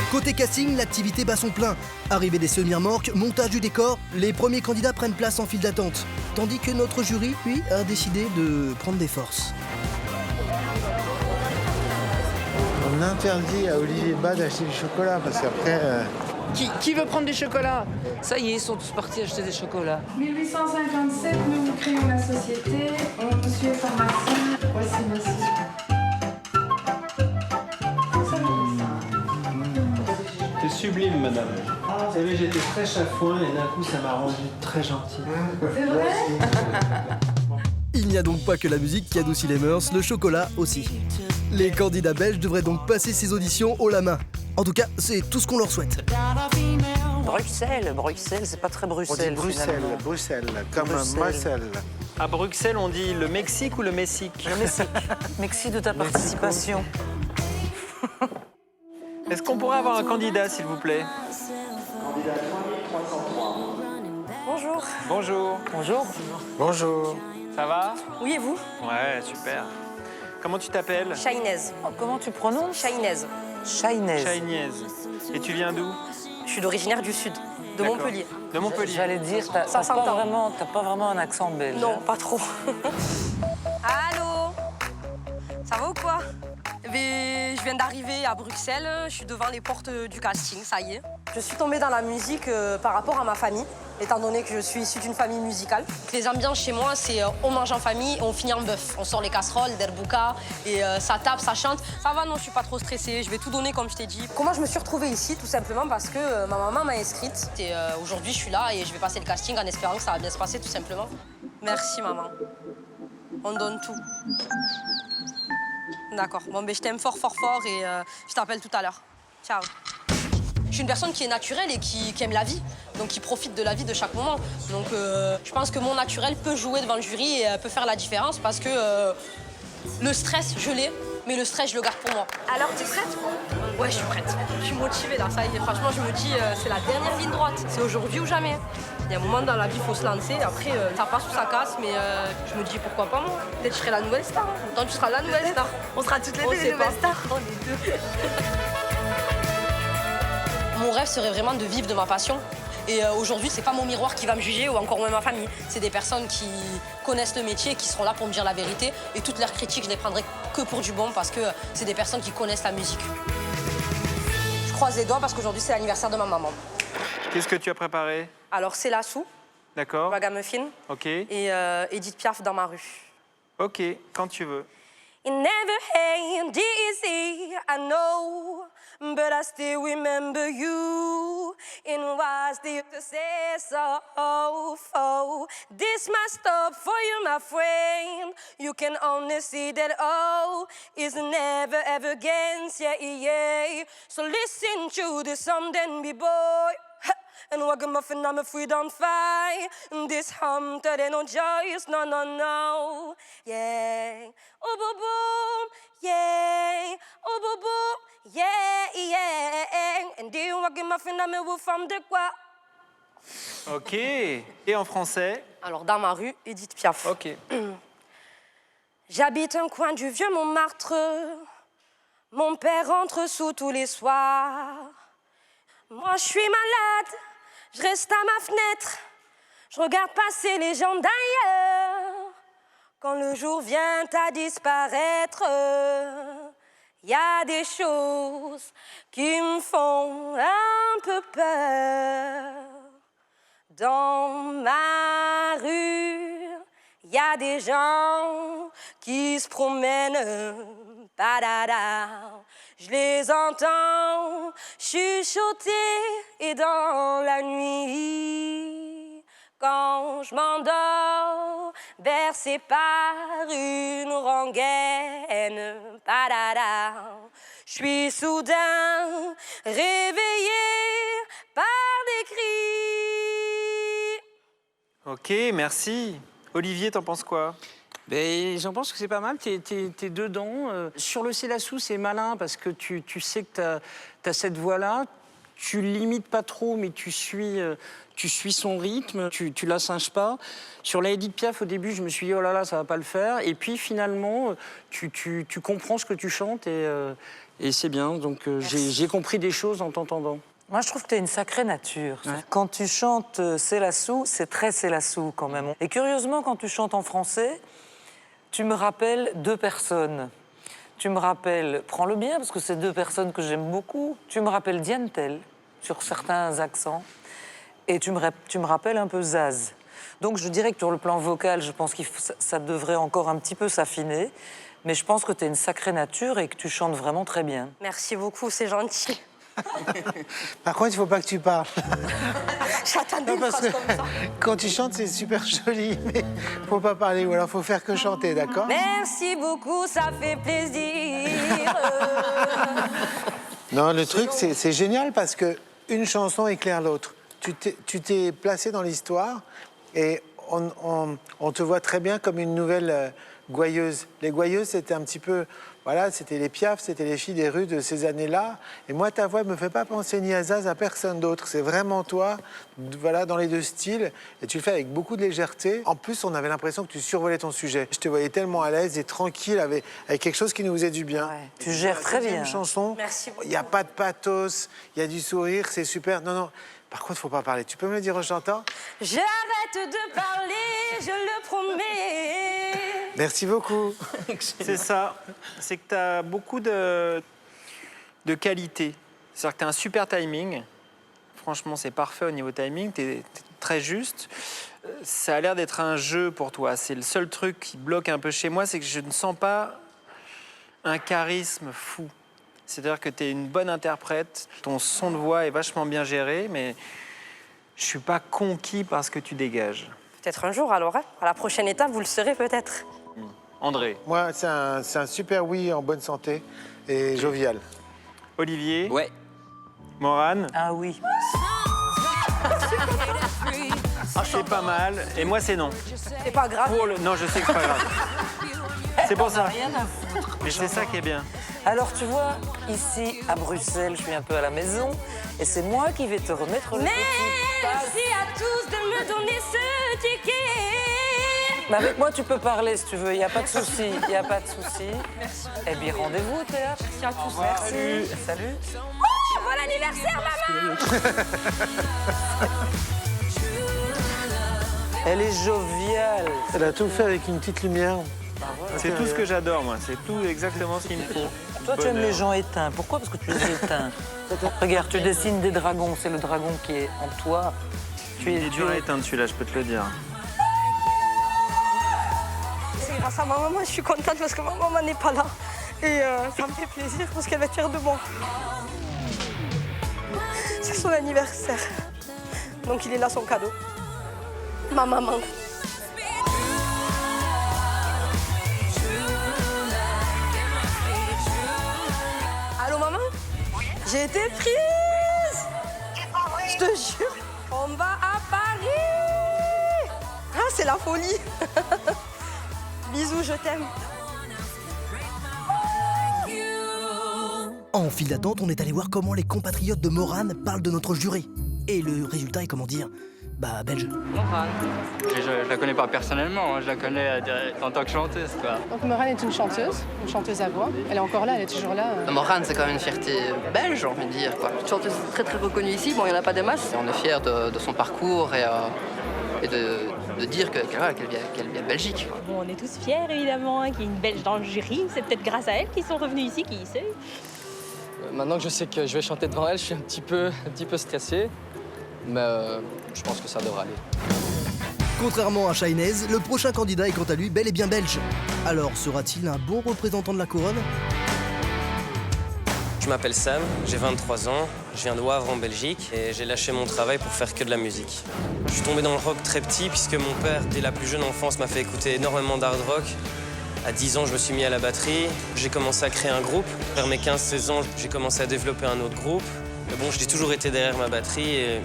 Côté casting, l'activité bat son plein. Arrivée des semi-remorques, montage du décor, les premiers candidats prennent place en file d'attente. Tandis que notre jury, lui, a décidé de prendre des forces. On interdit à Olivier Bas d'acheter du chocolat parce qu'après... Qui veut prendre du chocolat? Ça y est, ils sont tous partis acheter des chocolats. 1857, nous créons la société. Monsieur est pharmacien. Voici ma société. C'est sublime, madame. Vous savez, j'étais très chafouin et d'un coup, ça m'a rendu très gentil. C'est vrai? Il n'y a donc pas que la musique qui adoucit les mœurs, le chocolat aussi. Les candidats belges devraient donc passer ces auditions haut la main. En tout cas, c'est tout ce qu'on leur souhaite. Bruxelles, Bruxelles, c'est pas très On dit Bruxelles. Bruxelles, finalement. Bruxelles, comme Bruxelles. Marcel. À Bruxelles, on dit le Mexique ou le Mexique? Le Mexique. Merci de ta participation. Est-ce qu'on pourrait avoir un candidat, s'il vous plaît? Bonjour. Bonjour. Bonjour. Bonjour. Ça va? Oui, et vous? Ouais, super. Comment tu t'appelles? Chahinez. Comment tu prononces? Chahinez. Chahinez. Chahinez. Et tu viens d'où? Je suis d'originaire du Sud, de D'accord. Montpellier. De Montpellier. J'allais dire, t'as Ça pas s'entend. vraiment un accent belge. Non, hein. pas trop. Allô? Ça va ou quoi? Je viens d'arriver à Bruxelles, je suis devant les portes du casting, ça y est. Je suis tombée dans la musique par rapport à ma famille, étant donné que je suis issue d'une famille musicale. Les ambiances chez moi, c'est on mange en famille et on finit en bœuf. On sort les casseroles, derbouka, et ça tape, ça chante. Ça va, non, je suis pas trop stressée, je vais tout donner comme je t'ai dit. Comment je me suis retrouvée ici? Tout simplement parce que ma maman m'a inscrite. Et aujourd'hui, je suis là et je vais passer le casting en espérant que ça va bien se passer, tout simplement. Merci, maman. On donne tout. D'accord. Bon, ben, je t'aime fort, fort, fort et je t'appelle tout à l'heure. Ciao. Je suis une personne qui est naturelle et qui aime la vie, donc qui profite de la vie de chaque moment. Donc je pense que mon naturel peut jouer devant le jury et peut faire la différence parce que le stress, je l'ai, mais le stress, je le garde pour moi. Alors, tu es prête? Ouais, je suis prête. Je suis motivée là, ça y est. Franchement, je me dis, c'est la dernière ligne droite. C'est aujourd'hui ou jamais. Il y a un moment dans la vie, il faut se lancer. Après, ça passe ou ça casse, mais je me dis pourquoi pas moi. Peut-être que je serai la nouvelle star. Tant tu seras la nouvelle star. On sera toutes les deux les nouvelles stars. Oh, les deux. Mon rêve serait vraiment de vivre de ma passion. Et aujourd'hui, c'est pas mon miroir qui va me juger ou encore moins ma famille. C'est des personnes qui connaissent le métier et qui seront là pour me dire la vérité. Et toutes leurs critiques, je les prendrai que pour du bon parce que c'est des personnes qui connaissent la musique. Je croise les doigts parce qu'aujourd'hui, c'est l'anniversaire de ma maman. Qu'est-ce que tu as préparé? Alors, c'est Lassou, D'accord. Ragamuffin Ok. et Edith Piaf dans ma rue. Ok, quand tu veux. It never ain't easy, I know, but I still remember you. And was the to say so? This must stop for you, my friend. You can only see that is never ever against, yeah. So listen to the song, then be boy. And Ragamuffin, I'm a freedom fight. This hum, that ain't no joyous, no. Yeah. Oh, boom, boom. Yeah. Oh, boom, boom. Yeah. And the Ragamuffin, I'm a wolf from the quoi. Ok. Et en français? Alors, dans ma rue, Edith Piaf. Ok. J'habite un coin du vieux Montmartre. Mon père rentre sous tous les soirs. Moi, je suis malade. Je reste à ma fenêtre, je regarde passer les gens d'ailleurs. Quand le jour vient à disparaître, y a des choses qui me font un peu peur. Dans ma rue, y a des gens qui se promènent, padada. Je les entends chuchoter et dans la nuit, quand je m'endors, bercé par une rengaine, padada. Je suis soudain réveillée par des cris. Ok, merci. Olivier, t'en penses quoi? Ben, j'en pense que c'est pas mal, t'es dedans. Sur le Célassou, c'est malin parce que tu sais que t'as cette voix-là, tu l'imites pas trop, mais tu suis son rythme, tu la singes pas. Sur la Edith Piaf, au début, je me suis dit, oh là là, ça va pas le faire. Et puis finalement, tu comprends ce que tu chantes et c'est bien. Donc j'ai compris des choses en t'entendant. Moi, je trouve que tu as une sacrée nature. Ouais. Quand tu chantes Célassou, c'est très Célassou quand même. Et curieusement, quand tu chantes en français, tu me rappelles deux personnes. Tu me rappelles, prends-le bien, parce que c'est deux personnes que j'aime beaucoup, tu me rappelles Diane Tell, sur certains accents, et tu me rappelles un peu Zaz. Donc je dirais que sur le plan vocal, je pense que ça devrait encore un petit peu s'affiner, mais je pense que tu as une sacrée nature et que tu chantes vraiment très bien. Merci beaucoup, c'est gentil. Par contre, il ne faut pas que tu parles. J'attendais une phrase comme ça. Quand tu chantes, c'est super joli, mais il ne faut pas parler, ou alors il faut faire que chanter, d'accord? Merci beaucoup, ça fait plaisir. Non, le truc, c'est génial parce qu'une chanson éclaire l'autre. tu t'es placé dans l'histoire et on te voit très bien comme une nouvelle gouailleuse. Les gouailleuses, c'était un petit peu... Voilà, c'était les Piaf, c'était les filles des rues de ces années-là. Et moi, ta voix ne me fait pas penser ni à Zaz, à personne d'autre. C'est vraiment toi, voilà, dans les deux styles. Et tu le fais avec beaucoup de légèreté. En plus, on avait l'impression que tu survolais ton sujet. Je te voyais tellement à l'aise et tranquille, avec quelque chose qui nous faisait du bien. Ouais, tu gères très bien. Chanson, Merci beaucoup. il n'y a pas de pathos, il y a du sourire, c'est super. Non, non. Par contre, il ne faut pas parler. Tu peux me le dire au chantant? J'arrête de parler, je le promets. Merci beaucoup. C'est ça. C'est que tu as beaucoup de qualité. C'est-à-dire que tu as un super timing. Franchement, c'est parfait au niveau timing. Tu es très juste. Ça a l'air d'être un jeu pour toi. C'est le seul truc qui bloque un peu chez moi, c'est que je ne sens pas un charisme fou. C'est-à-dire que tu es une bonne interprète. Ton son de voix est vachement bien géré, mais je ne suis pas conquis par ce que tu dégages. Peut-être un jour, alors. Hein. À la prochaine étape, vous le serez peut-être. André. Moi, c'est un super oui en bonne santé et jovial. Olivier. Ouais. Morane. Ah oui. C'est pas mal. Et moi, c'est non. C'est pas grave. Non, je sais que c'est pas grave. C'est pour ça. Rien à foutre. Mais c'est ça qui est bien. Alors, tu vois, ici, à Bruxelles, je suis un peu à la maison. Et c'est moi qui vais te remettre le petit pass. Merci à tous de me donner ce ticket. Mais avec moi, tu peux parler si tu veux. Il n'y a pas de souci. Il n'y a pas de souci. Merci. Eh bien, rendez-vous au théâtre. Merci à tous. Merci. Salut. Oh, bon anniversaire, maman. Elle est joviale. Elle a tout fait avec une petite lumière. C'est tout ce que j'adore, moi. C'est tout exactement ce qu'il me faut. Toi, tu aimes les gens éteints. Pourquoi? Parce que tu les éteins. Regarde, tu dessines des dragons. C'est le dragon qui est en toi. Il est dur à éteindre celui-là, je peux te le dire. C'est grâce à ma maman, je suis contente parce que ma maman n'est pas là. Et ça me fait plaisir parce qu'elle va être fière de moi. C'est son anniversaire. Donc il est là, son cadeau. Ma maman. Allô, maman? J'ai été prise! Je te jure, on va à Paris! Ah, c'est la folie! Bisous, je t'aime. En file d'attente, on est allé voir comment les compatriotes de Morane parlent de notre jury. Et le résultat est, comment dire, bah, belge. Morane. Je la connais pas personnellement, hein, je la connais en tant que chanteuse, quoi. Donc Morane est une chanteuse à voix. Elle est encore là, elle est toujours là. Morane, c'est quand même une fierté belge, j'ai envie de dire, quoi. Une chanteuse très très reconnue ici, bon, il n'y en a pas des masses. On est fiers de son parcours et de dire qu'elle vient de Belgique, quoi. Bon, on est tous fiers, évidemment, qu'il y ait une Belge dans le jury. C'est peut-être grâce à elle qu'ils sont revenus ici, qui sait. Maintenant que je sais que je vais chanter devant elle, je suis un petit peu stressé, mais je pense que ça devrait aller. Contrairement à Shainez, le prochain candidat est quant à lui bel et bien belge. Alors sera-t-il un bon représentant de la couronne? Je m'appelle Sam, j'ai 23 ans, je viens de Wavre en Belgique et j'ai lâché mon travail pour faire que de la musique. Je suis tombé dans le rock très petit puisque mon père, dès la plus jeune enfance, m'a fait écouter énormément d'hard rock. À 10 ans, je me suis mis à la batterie, j'ai commencé à créer un groupe. Vers mes 15-16 ans, j'ai commencé à développer un autre groupe. Mais bon, j'ai toujours été derrière ma batterie et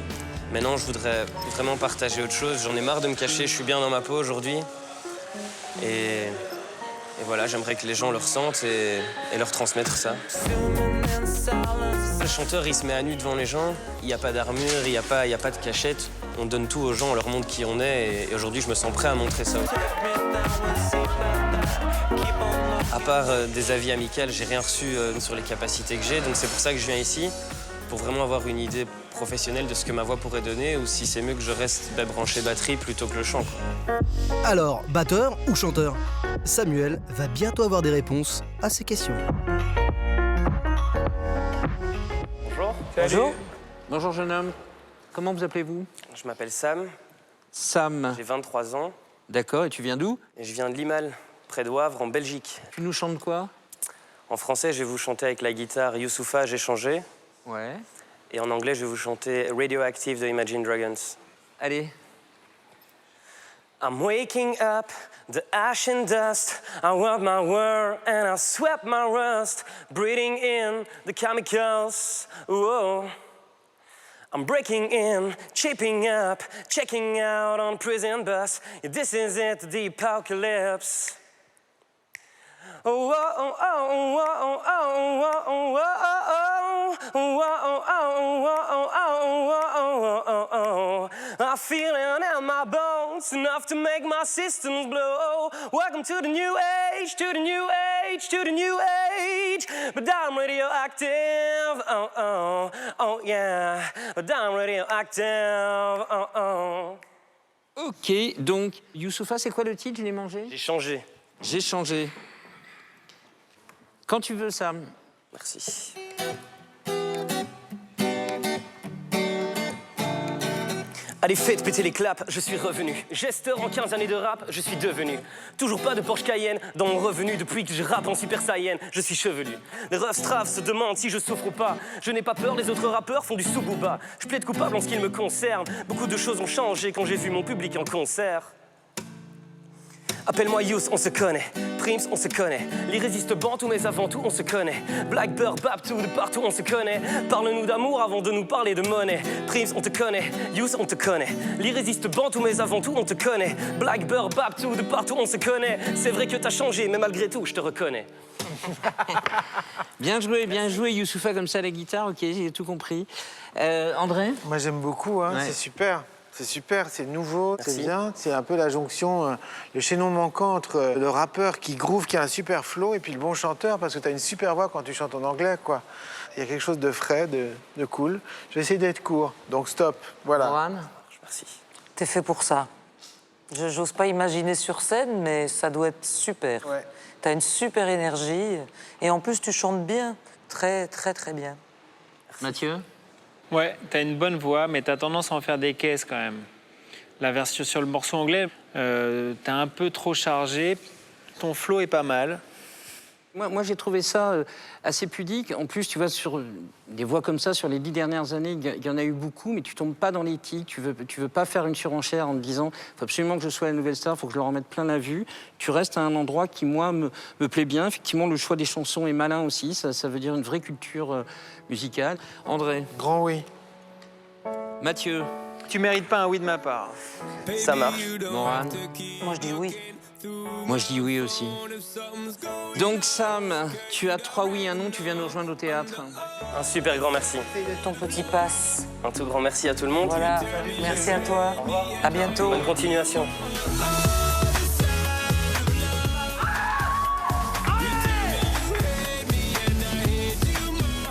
maintenant, je voudrais vraiment partager autre chose. J'en ai marre de me cacher, je suis bien dans ma peau aujourd'hui. Et voilà, j'aimerais que les gens le ressentent et leur transmettre ça. Le chanteur, il se met à nu devant les gens. Il n'y a pas d'armure, il n'y a pas de cachette. On donne tout aux gens, on leur montre qui on est. Et aujourd'hui, je me sens prêt à montrer ça. À part des avis amicaux, j'ai rien reçu sur les capacités que j'ai. Donc c'est pour ça que je viens ici, pour vraiment avoir une idée professionnelle de ce que ma voix pourrait donner, ou si c'est mieux que je reste branché batterie plutôt que le chant. Alors, batteur ou chanteur? Samuel va bientôt avoir des réponses à ces questions. Bonjour. Bonjour. Bonjour, jeune homme. Comment vous appelez-vous? Je m'appelle Sam. Sam. J'ai 23 ans. D'accord, et tu viens d'où? Et je viens de Limal, près de Wavre, en Belgique. Tu nous chantes quoi? En français, je vais vous chanter avec la guitare Youssoufa, J'ai changé. Ouais. Et en anglais, je vais vous chanter Radioactive de Imagine Dragons. Allez. I'm waking up, the ash and dust. I walk my world and I swept my rust, breathing in the chemicals. Whoa. I'm breaking in, chipping up, checking out on prison bus. This is it, the apocalypse. Oh, oh, oh, oh, oh, oh, oh, oh, oh, oh, I feel it in my bones, enough to make my systems blow. Welcome to the new age, to the new age, to the new age. But I'm radioactive, oh, oh, oh, yeah. But I'm radioactive, oh, oh. Ok, donc, Youssoupha, c'est quoi le titre? Je l'ai mangé? J'ai changé. J'ai changé. Quand tu veux, Sam. Merci. Allez, faites péter les claps, je suis revenu. Gesteur en 15 années de rap, je suis devenu. Toujours pas de Porsche Cayenne dans mon revenu depuis que je rappe en Super Saiyan, je suis chevelu. Les refs straves se demandent si je souffre ou pas. Je n'ai pas peur, les autres rappeurs font du sous-booba. Je plaide coupable en ce qui me concerne. Beaucoup de choses ont changé quand j'ai vu mon public en concert. Appelle-moi Yous, on se connaît. Prims, on se connaît. L'irrésistible, tous mais avant tout, on se connaît. Blackbird, Babtou, de partout, on se connaît. Parle-nous d'amour avant de nous parler de monnaie. Prims, on te connaît. Yous, on te connaît. L'irrésistible, tous mais avant tout, on te connaît. Blackbird, Babtou, de partout, on se connaît. C'est vrai que t'as changé, mais malgré tout, je te reconnais. Bien joué, Youssoupha, comme ça, la guitare. Ok, j'ai tout compris. André? Moi, j'aime beaucoup, hein, Ouais. c'est super. C'est super, c'est nouveau, Merci. c'est bien. C'est un peu la jonction, le chaînon manquant entre le rappeur qui groove, qui a un super flow, et puis le bon chanteur, parce que tu as une super voix quand tu chantes en anglais, quoi. Il y a quelque chose de frais, de cool. Je vais essayer d'être court, donc stop, voilà. Moran, merci. T'es fait pour ça. J'ose pas imaginer sur scène, mais ça doit être super. Ouais. T'as une super énergie, et en plus, tu chantes bien. Très, très, très bien. Mathieu? Ouais, t'as une bonne voix, mais t'as tendance à en faire des caisses quand même. La version sur le morceau anglais, t'es un peu trop chargé. Ton flow est pas mal. Moi j'ai trouvé ça assez pudique. En plus, tu vois, sur des voix comme ça, sur les 10 dernières années, il y en a eu beaucoup, mais tu tombes pas dans les tics. Tu veux pas faire une surenchère en te disant « faut absolument que je sois la nouvelle star, faut que je leur en mette plein la vue ». Tu restes à un endroit qui, moi, me plaît bien. Effectivement, le choix des chansons est malin aussi. Ça veut dire une vraie culture musicale. André? Grand oui. Mathieu? Tu mérites pas un oui de ma part. Ça marche. Moran? Moi, je dis oui. Moi, je dis oui aussi. Donc, Sam, tu as 3 oui et un non, tu viens nous rejoindre au théâtre. Un super grand merci. Ton petit passe. Un tout grand merci à tout le monde. Voilà, merci à toi. Au revoir. À bientôt. Bonne continuation.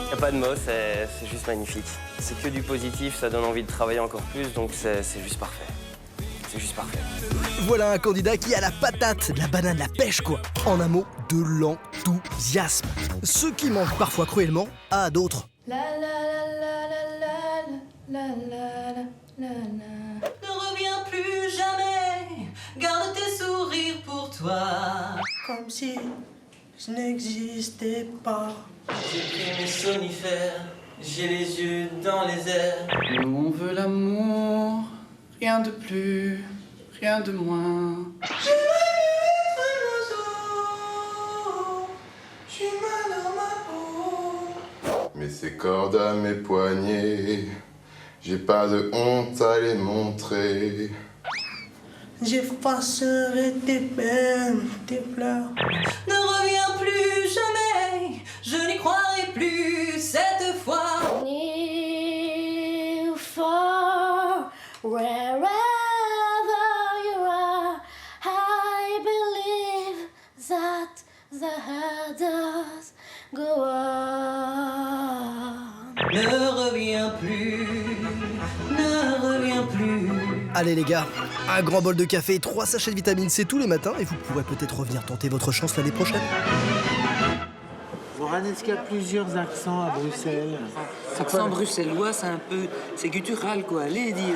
Y a pas de mots, c'est juste magnifique. C'est que du positif, ça donne envie de travailler encore plus, donc c'est juste parfait. C'est juste parfait. Voilà un candidat qui a la patate, de la banane, la pêche quoi. En un mot, de l'enthousiasme. Ce qui manque parfois cruellement à d'autres. La la la la la la la la la la. Ne reviens plus jamais, garde tes sourires pour toi. Comme si je n'existais pas. J'ai pris mes somnifères, j'ai les yeux dans les airs. Nous on veut l'amour, rien de plus, rien de moins. Mais ces cordes à mes poignets, j'ai pas de honte à les montrer. J'effacerai tes peines, tes pleurs. Ne reviens plus jamais, je n'y croirai plus cette fois. Near, far, wherever you are, I believe that the others go on. Ne reviens plus, ne reviens plus. Allez les gars, un grand bol de café et 3 sachets de vitamine C tous les matins et vous pourrez peut-être revenir tenter votre chance l'année prochaine. Moran, est-ce qu'il y a plusieurs accents à Bruxelles? L'accent bruxellois, c'est un peu... c'est guttural, quoi. Allez, dis,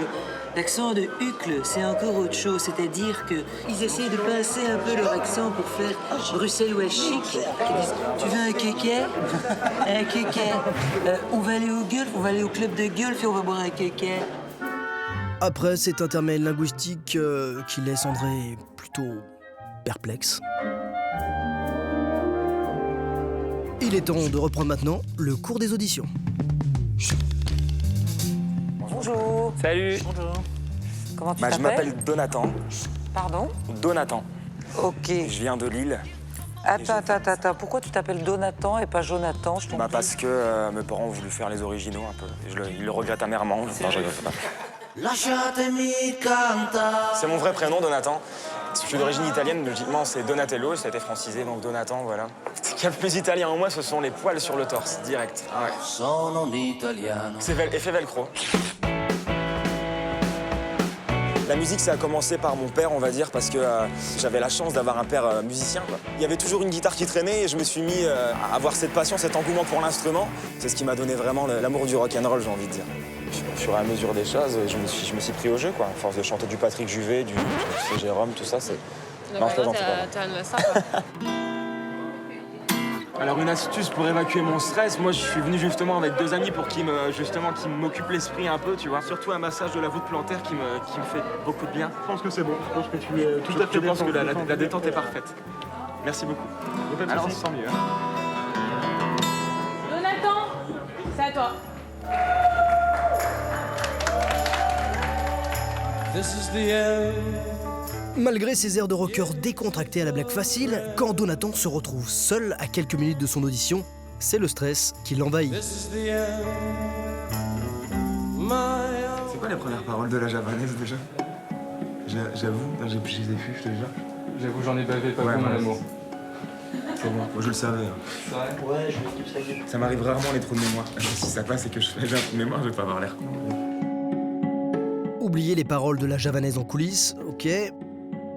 l'accent de Uccle, c'est encore autre chose. C'est-à-dire qu'ils essaient de pincer un peu leur accent pour faire bruxellois chic. Ils disent, tu veux un kéké? Un kéké. On va aller au golf, on va aller au club de golf et on va boire un kéké. Après cet intermède linguistique qui laisse André plutôt perplexe, il est temps de reprendre maintenant le cours des auditions. Salut. Bonjour. Comment tu Je t'appelles? m'appelle Donatan. Pardon? Donatan. Ok. Je viens de Lille. Attends. Pourquoi tu t'appelles Donatan et pas Jonathan? Je Bah parce que mes parents ont voulu faire les originaux un peu. Ils le regrettent amèrement. Non, je rigole pas. C'est mon vrai prénom, Donatan. Je suis d'origine italienne, logiquement c'est Donatello, ça a été francisé, donc Donatan, voilà. Ce qu'il y a de plus italien en moi, ce sont les poils sur le torse, direct. Ah ouais. C'est effet velcro. La musique, ça a commencé par mon père, on va dire, parce que j'avais la chance d'avoir un père musicien, quoi. Il y avait toujours une guitare qui traînait et je me suis mis à avoir cette passion, cet engouement pour l'instrument. C'est ce qui m'a donné vraiment l'amour du rock'n'roll, j'ai envie de dire. Au fur et à mesure des choses, je me suis pris au jeu, quoi. À force de chanter du Patrick Juvet, du Jérôme, tout ça, c'est... Non, je plaisante, c'est pas vrai. Alors une astuce pour évacuer mon stress, moi je suis venu justement avec 2 amis pour qui m'occupent l'esprit un peu, tu vois. Surtout un massage de la voûte plantaire qui me fait beaucoup de bien. Je pense que c'est bon, je pense que tu es tout à fait Je pense que la détente est parfaite. Merci beaucoup. Alors on se sent mieux. Jonathan, c'est à toi. Malgré ses airs de rocker décontractés à la blague facile, quand Donatan se retrouve seul à quelques minutes de son audition, c'est le stress qui l'envahit. C'est quoi les premières paroles de la javanaise déjà? J'avoue, je les ai vues, je te jure. J'avoue, j'en ai bavé pas pour mon amour. C'est bon, moi je le savais. C'est vrai? Ouais, je vais ça. Ça m'arrive rarement les trous de mémoire. Si ça passe et que je fais un trou de mémoire, je vais pas avoir l'air con. Oubliez les paroles de la javanaise en coulisses, ok,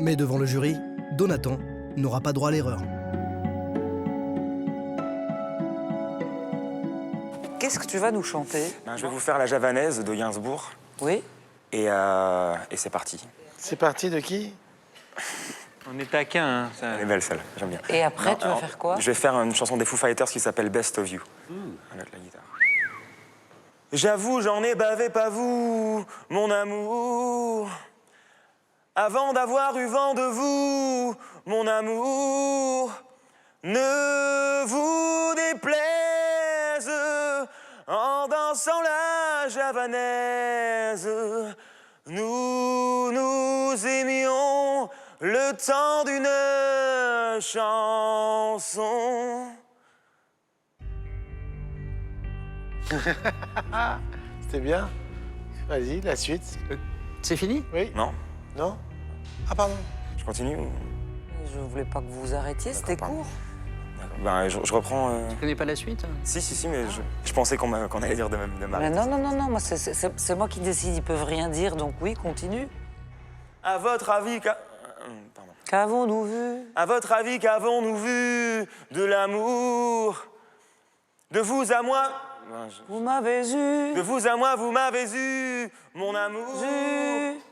mais devant le jury, Donatan n'aura pas droit à l'erreur. Qu'est-ce que tu vas nous chanter? Je vais vous faire la javanaise de Gainsbourg. Oui. Et c'est parti. C'est parti de qui? On est taquin, hein. Elle est belle celle, j'aime bien. Et après, tu vas faire quoi? Je vais faire une chanson des Foo Fighters qui s'appelle Best of You. Avec la guitare. J'avoue, j'en ai bavé, pas vous, mon amour. Avant d'avoir eu vent de vous, mon amour. Ne vous déplaise en dansant la javanaise. Nous nous aimions le temps d'une chanson. C'était bien. Vas-y, la suite. C'est fini? Oui. Non. Non? Ah, pardon. Je continue ou... Je voulais pas que vous vous arrêtiez, c'était court. Ben, je reprends... Tu connais pas la suite? Si, mais je pensais qu'on allait dire de Mais non, moi, c'est moi qui décide, ils peuvent rien dire, donc oui, continue. À votre avis, qu'avons-nous vu? À votre avis, qu'avons-nous vu de l'amour? De vous à moi... Vous m'avez eu. De vous à moi, vous m'avez eu, mon amour.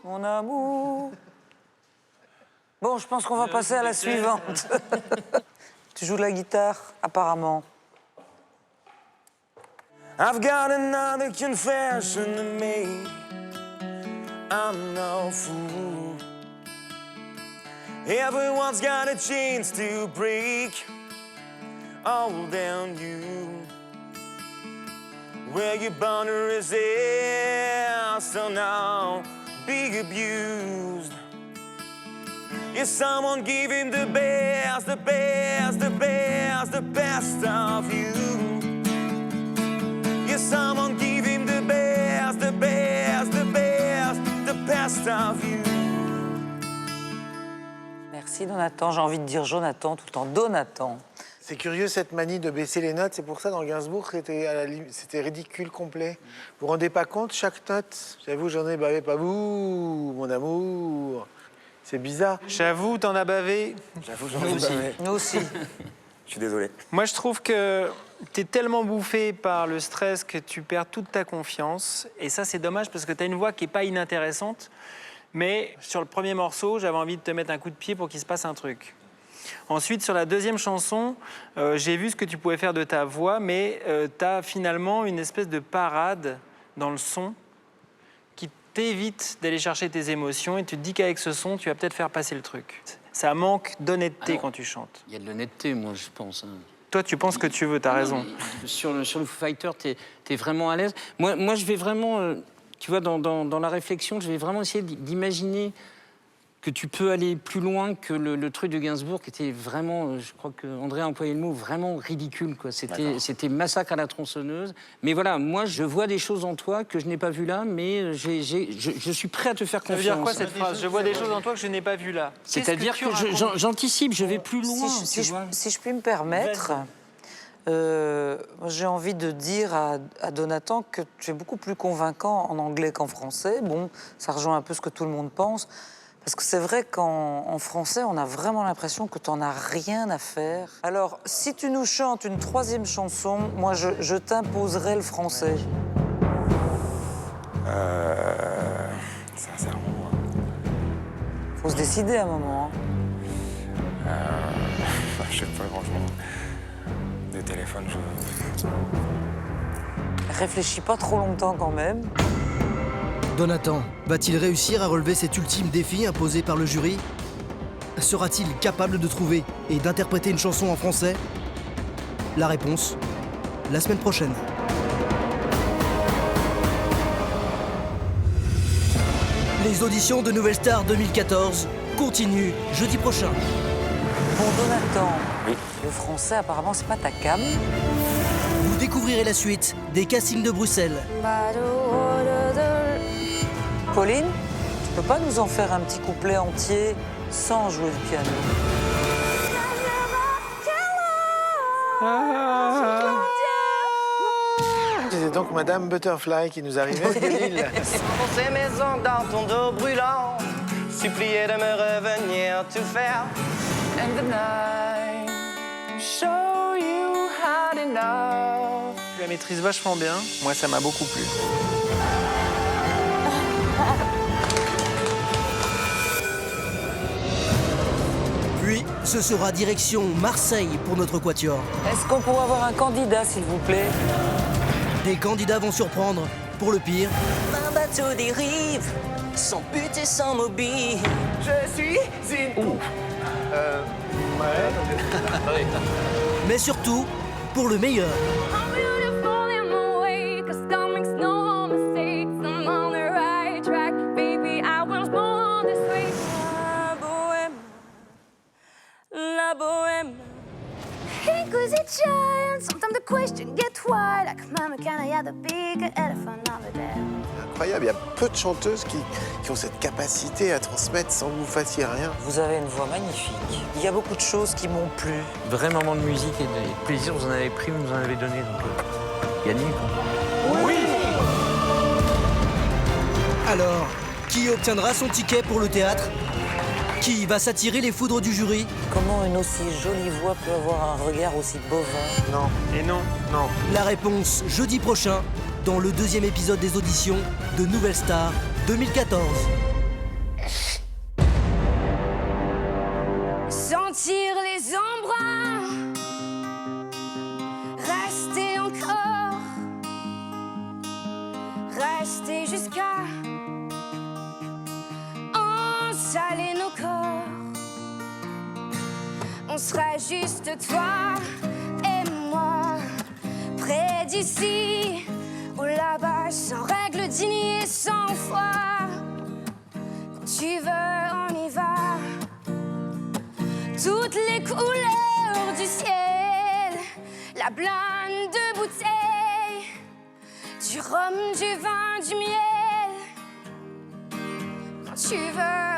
Mon amour. Bon, je pense qu'on va passer à la suivante. Tu joues de la guitare, apparemment. I've got another confession to make. I'm no fool. Everyone's got a chance to break. Oh, damn you. Where your boundaries are, so now be abused. Is someone giving the best, the best, the best, the best of you? Is someone giving the best, the best, the best, the best of you? Merci Donatan, j'ai envie de dire Jonathan tout le temps, Donatan. C'est curieux cette manie de baisser les notes, c'est pour ça dans Gainsbourg c'était ridicule complet. Vous vous rendez pas compte, chaque note, j'avoue j'en ai bavé pas vous, mon amour. C'est bizarre. J'avoue, t'en as bavé. J'avoue, j'en ai bavé. Nous aussi. Je suis désolé. Moi, je trouve que t'es tellement bouffé par le stress que tu perds toute ta confiance. Et ça, c'est dommage parce que t'as une voix qui est pas inintéressante. Mais sur le premier morceau, j'avais envie de te mettre un coup de pied pour qu'il se passe un truc. Ensuite, sur la deuxième chanson, j'ai vu ce que tu pouvais faire de ta voix, mais t'as finalement une espèce de parade dans le son qui t'évite d'aller chercher tes émotions et tu te dis qu'avec ce son, tu vas peut-être faire passer le truc. Ça manque d'honnêteté quand tu chantes. Il y a de l'honnêteté, moi, je pense. Hein. Toi, tu penses que tu veux, t'as raison. Sur le Foo Fighter, t'es vraiment à l'aise. Moi, je vais vraiment Tu vois, dans la réflexion, je vais vraiment essayer d'imaginer que tu peux aller plus loin que le truc de Gainsbourg, qui était vraiment, je crois qu'André a employé le mot, vraiment ridicule, quoi. C'était massacre à la tronçonneuse. Mais voilà, moi, je vois des choses en toi que je n'ai pas vues là, mais je suis prêt à te faire confiance. Ça veut dire quoi, cette phrase? Je vois des choses en toi que je n'ai pas vues là. C'est-à-dire que j'anticipe, je vais plus loin. Si je puis me permettre, j'ai envie de dire à Donatan que tu es beaucoup plus convaincant en anglais qu'en français. Bon, ça rejoint un peu ce que tout le monde pense. Parce que c'est vrai qu'en français, on a vraiment l'impression que tu n'en as rien à faire. Alors, si tu nous chantes une 3e chanson, moi, je t'imposerai le français. Sincèrement... Faut se décider à un moment. Je sais pas, franchement. Des téléphones, Réfléchis pas trop longtemps quand même. Donatan va-t-il réussir à relever cet ultime défi imposé par le jury? Sera-t-il capable de trouver et d'interpréter une chanson en français? La réponse, la semaine prochaine. Les auditions de Nouvelle Star 2014 continuent jeudi prochain. Bon, Donatan, le français, apparemment, c'est pas ta cam. Vous découvrirez la suite des castings de Bruxelles. Pauline, tu peux pas nous en faire un petit couplet entier sans jouer le piano? C'est donc Madame Butterfly qui nous arrivait de Lille. Pour ces maisons dans ton dos brûlant, supplier de me revenir tout faire. And the night show you how to know. Tu la maîtrises vachement bien. Moi, ça m'a beaucoup plu. Puis, ce sera direction Marseille pour notre quatuor. Est-ce qu'on pourrait avoir un candidat, s'il vous plaît? Des candidats vont surprendre. Pour le pire, Un bateau dérive, sans but et sans mobile. Je suis une... mais surtout, pour le meilleur. I'm beautiful in my way, 'cause that makes no mistakes. I'm on the right track, baby, I was born this way. La bohème, la bohème. Inquisitive giant, sometimes the question gets wide. Like mama, can I have the big elephant over there? Incroyable, il y a peu de chanteuses qui ont cette capacité à transmettre sans que vous fassiez rien. Vous avez une voix magnifique. Il y a beaucoup de choses qui m'ont plu. Vrai moment de musique et de plaisir, vous en avez pris, vous nous en avez donné, donc gagné, quoi. Oui! Alors, qui obtiendra son ticket pour le théâtre? Qui va s'attirer les foudres du jury? Comment une aussi jolie voix peut avoir un regard aussi bovin? Non. Et non, non. La réponse jeudi prochain dans le 2e épisode des auditions de Nouvelle Star 2014. Sentir les embruns, rester encore, rester jusqu'à ensaler nos corps. On sera juste toi et moi, près d'ici ou là-bas, sans règles dignes et sans foi. Quand tu veux, on y va. Toutes les couleurs du ciel, la blinde de bouteilles, du rhum, du vin, du miel. Quand tu veux,